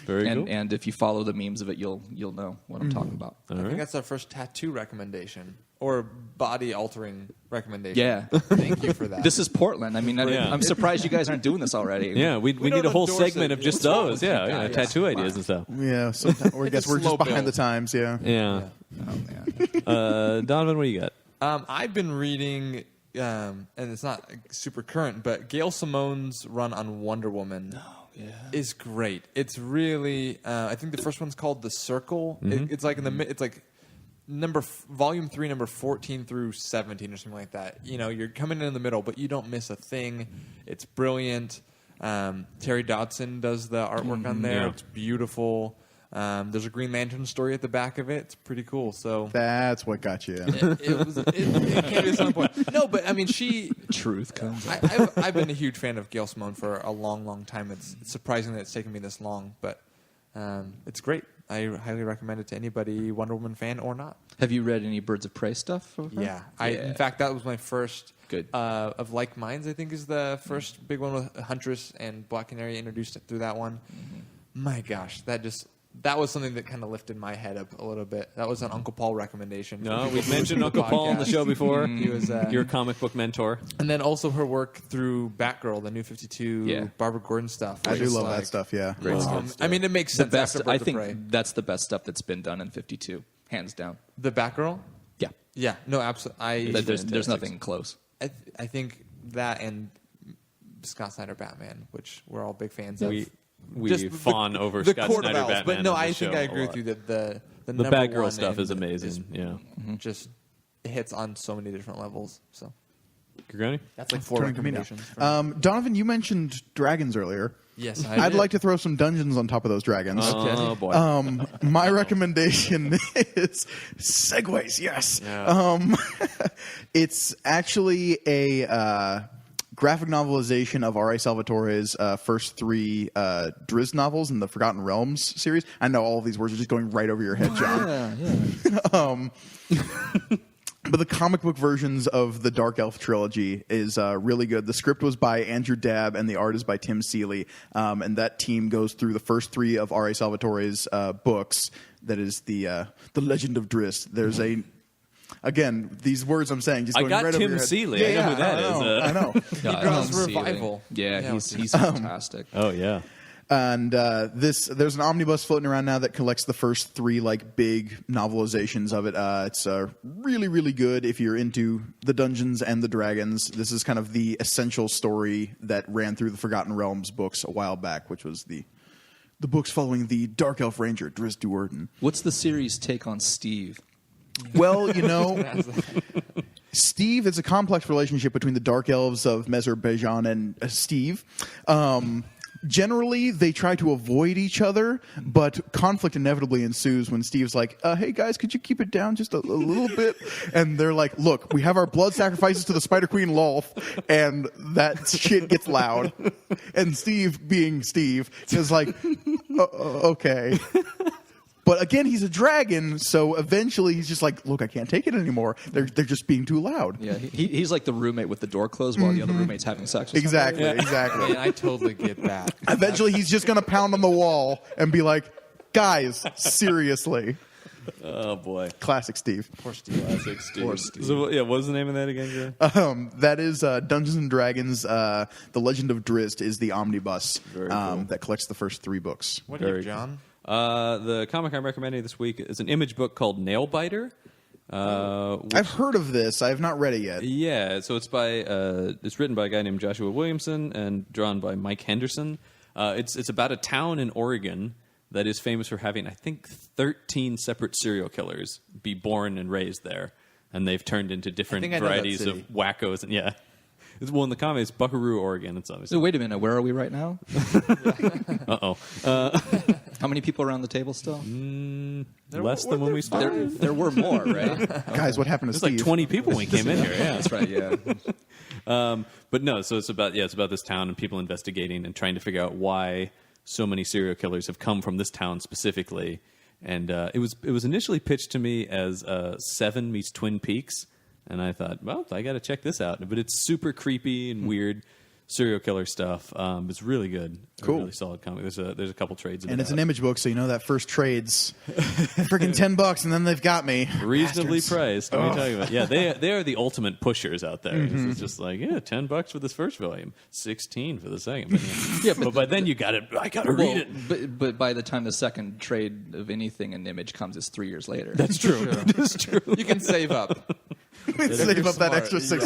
Very cool. And if you follow the memes of it, you'll know what I'm talking about. All I right. think that's our first tattoo recommendation or body altering recommendation. Yeah. Thank you for that. This is Portland. I mean, Yeah. I'm surprised you guys aren't doing this already. Yeah, we need don't a whole endorse segment it. of just What's wrong those. with you Yeah, guys? tattoo ideas and stuff. Yeah, sometimes, or I guess we're slow just behind build. the times. Yeah. Yeah. Oh man. Donovan, what do you got? I've been reading, and it's not super current, but Gail Simone's run on Wonder Woman is great. It's really, I think the first one's called The Circle. It's like it's like volume 3, number 14 through 17 or something like that. You know, you're coming in the middle, but you don't miss a thing. It's brilliant. Terry Dodson does the artwork on there. Yeah. It's beautiful. There's a Green Lantern story at the back of it. It's pretty cool. So That's what got you. it came to some point. No, but I mean, Truth comes out. I've been a huge fan of Gail Simone for a long, long time. It's surprising that it's taken me this long, but it's great. I highly recommend it to anybody, Wonder Woman fan or not. Have you read any Birds of Prey stuff? Of her? Yeah, in fact, that was my first. Good. Of Like Minds, I think is the first big one with Huntress and Black Canary introduced it through that one. My gosh, that was something that kind of lifted my head up a little bit. That was an Uncle Paul recommendation. No, for we've people mentioned who Uncle listen to Paul on the show before. He was Your comic book mentor. and then also her work through Batgirl, the New 52, Yeah. Barbara Gordon stuff. I do It's love like, that stuff. Yeah. Great I stuff. mean, it makes The sense. best. After I Birds of think Prey. that's the best stuff that's been done in 52, hands down. The Batgirl. Yeah. Yeah, no, absolutely. There's nothing close. I think that and Scott Snyder Batman, which we're all big fans of. We Just fawn over the Scott court of Snyder owls. Batman. But no, on the I think show I a agree with lot. you that the The number Batgirl one stuff is and amazing. Yeah. just it hits on so many different levels. So Granny? that's like 4 Turning to me now. recommendations. Donovan, you mentioned dragons earlier. Yes, I'd like to throw some dungeons on top of those dragons. Oh, boy. My recommendation is segues. Yes, Yeah. it's actually a graphic novelization of R.A. Salvatore's first 3 Drizzt novels in the Forgotten Realms series. I know all of these words are just going right over your head, John. But the comic book versions of the Dark Elf trilogy is really good. The script was by Andrew Dabb, and the art is by Tim Seeley. And that team goes through the first 3 of R.A. Salvatore's books. That is the Legend of Drizzt. There's again, these words I'm saying just I going got right over Tim your head. Seeley. I know who that is. I know. Yeah, draws Tom Seeley. Revival. Yeah, he's fantastic. Oh, yeah. And there's an omnibus floating around now that collects the first 3 like big novelizations of it. It's really, really good if you're into the Dungeons and the Dragons. This is kind of the essential story that ran through the Forgotten Realms books a while back, which was the books following the Dark Elf Ranger, Drizzt Do'Urden. What's the series take on Steve? Well, you know, Steve is a complex relationship between the Dark Elves of Mezer-Bejan and Steve. Generally, they try to avoid each other, but conflict inevitably ensues when Steve's like, hey, guys, could you keep it down just a little bit? And they're like, look, we have our blood sacrifices to the Spider Queen Lolth, and that shit gets loud. And Steve, being Steve, is like, okay. But again, he's a dragon, so eventually he's just like, look, I can't take it anymore. They're just being too loud. Yeah, he's like the roommate with the door closed while the other roommate's having sex. With Exactly, exactly. Man, I totally get that. Eventually, he's just going to pound on the wall and be like, guys, seriously. Oh, boy. Classic Steve. Poor Steve. Classic Steve. Poor Steve. So, yeah, what was the name of that again, Joe? That is Dungeons and Dragons. The Legend of Drizzt is the omnibus Very cool. that collects the first 3 books. What do you, Very John? The comic I'm recommending this week is an image book called Nailbiter. I've heard of this. I have not read it yet. Yeah, so it's written by a guy named Joshua Williamson and drawn by Mike Henderson. It's about a town in Oregon that is famous for having, I think, 13 separate serial killers be born and raised there, and they've turned into different think I know that varieties of city. wackos. And yeah, in the comics, it's Buckaroo, Oregon. It's obviously. So wait a minute, where are we right now? Uh-oh. How many people around the table still? Less than when we started. There were more, right? Guys, what happened to There's Steve? like 20 people when we came in here. Yeah. That's right. Yeah. But no, so it's about this town and people investigating and trying to figure out why so many serial killers have come from this town specifically. And it was initially pitched to me as Seven meets Twin Peaks, and I thought, well, I got to check this out. But it's super creepy and weird. serial killer stuff. It's really good. Cool. A really solid comic. There's a couple trades. And it's an image book, so you know that first trade's freaking $10, and then they've got me. reasonably Bastards. priced. What are you talking about? Yeah, they are the ultimate pushers out there. It's just like, $10 for this first volume, 16 for the second. But by then you got it. I got to read it. But by the time the second trade of anything in Image comes, it's 3 years later. That's true. That's true. You can save up. Save up that extra $6.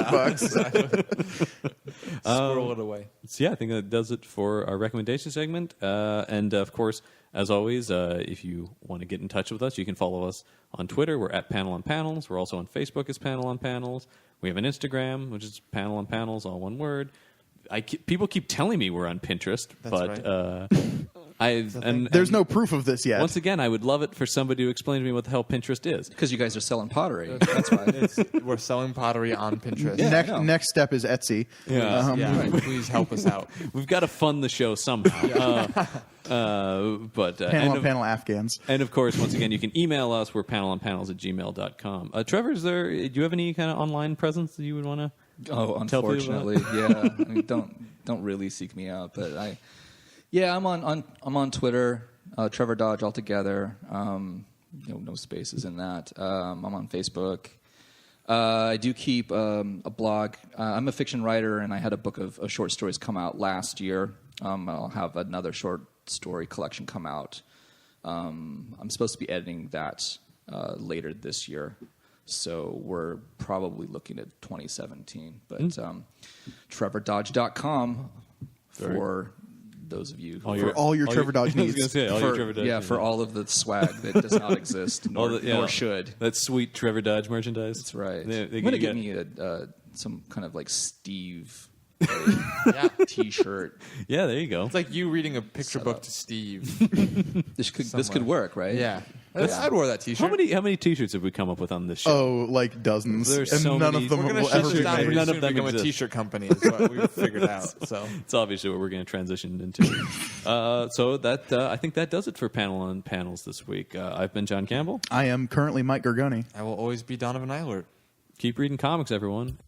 Squirrel it away. So yeah, I think that does it for our recommendation segment. And of course, as always, if you want to get in touch with us, you can follow us on Twitter. We're at Panel on Panels. We're also on Facebook as Panel on Panels. We have an Instagram, which is Panel on Panels, all one word. People keep telling me we're on Pinterest, There's no proof of this yet. Once again, I would love it for somebody to explain to me what the hell Pinterest is. Because you guys are selling pottery. That's why. We're selling pottery on Pinterest. Next step is Etsy. Yeah, please help us out. We've got to fund the show somehow. Panel on Panel Afghans. And of course, once again, you can email us. We're panelonpanels@gmail.com. Trevor, do you have any kind of online presence that you would want to? Oh, unfortunately, yeah. I mean, don't really seek me out, but I'm on Twitter, Trevor Dodge altogether. No spaces in that. I'm on Facebook. I do keep a blog. I'm a fiction writer, and I had a book of short stories come out last year. I'll have another short story collection come out. I'm supposed to be editing that later this year. So we're probably looking at 2017. But TrevorDodge.com for those of you For all your Trevor Dodge needs. I was going to say, all your Trevor Dodge needs. for all of the swag that does not exist, nor should. That sweet Trevor Dodge merchandise. That's right. They I'm going to get get me some kind of like Steve Yeah. T-shirt. Yeah, there you go. It's like you reading a picture book to Steve. This could work, right? Yeah. I'd wear that T-shirt. How many T-shirts have we come up with on this show? Oh, like dozens. There's and so none many. of them We're going will to ever shut be this down made. pretty None of soon them and become exist. a T-shirt company is what we've figured out. So It's obviously what we're going to transition into. So that I think that does it for Panel on Panels this week. I've been John Campbell. I am currently Mike Gargoni. I will always be Donovan Eilert. Keep reading comics, everyone.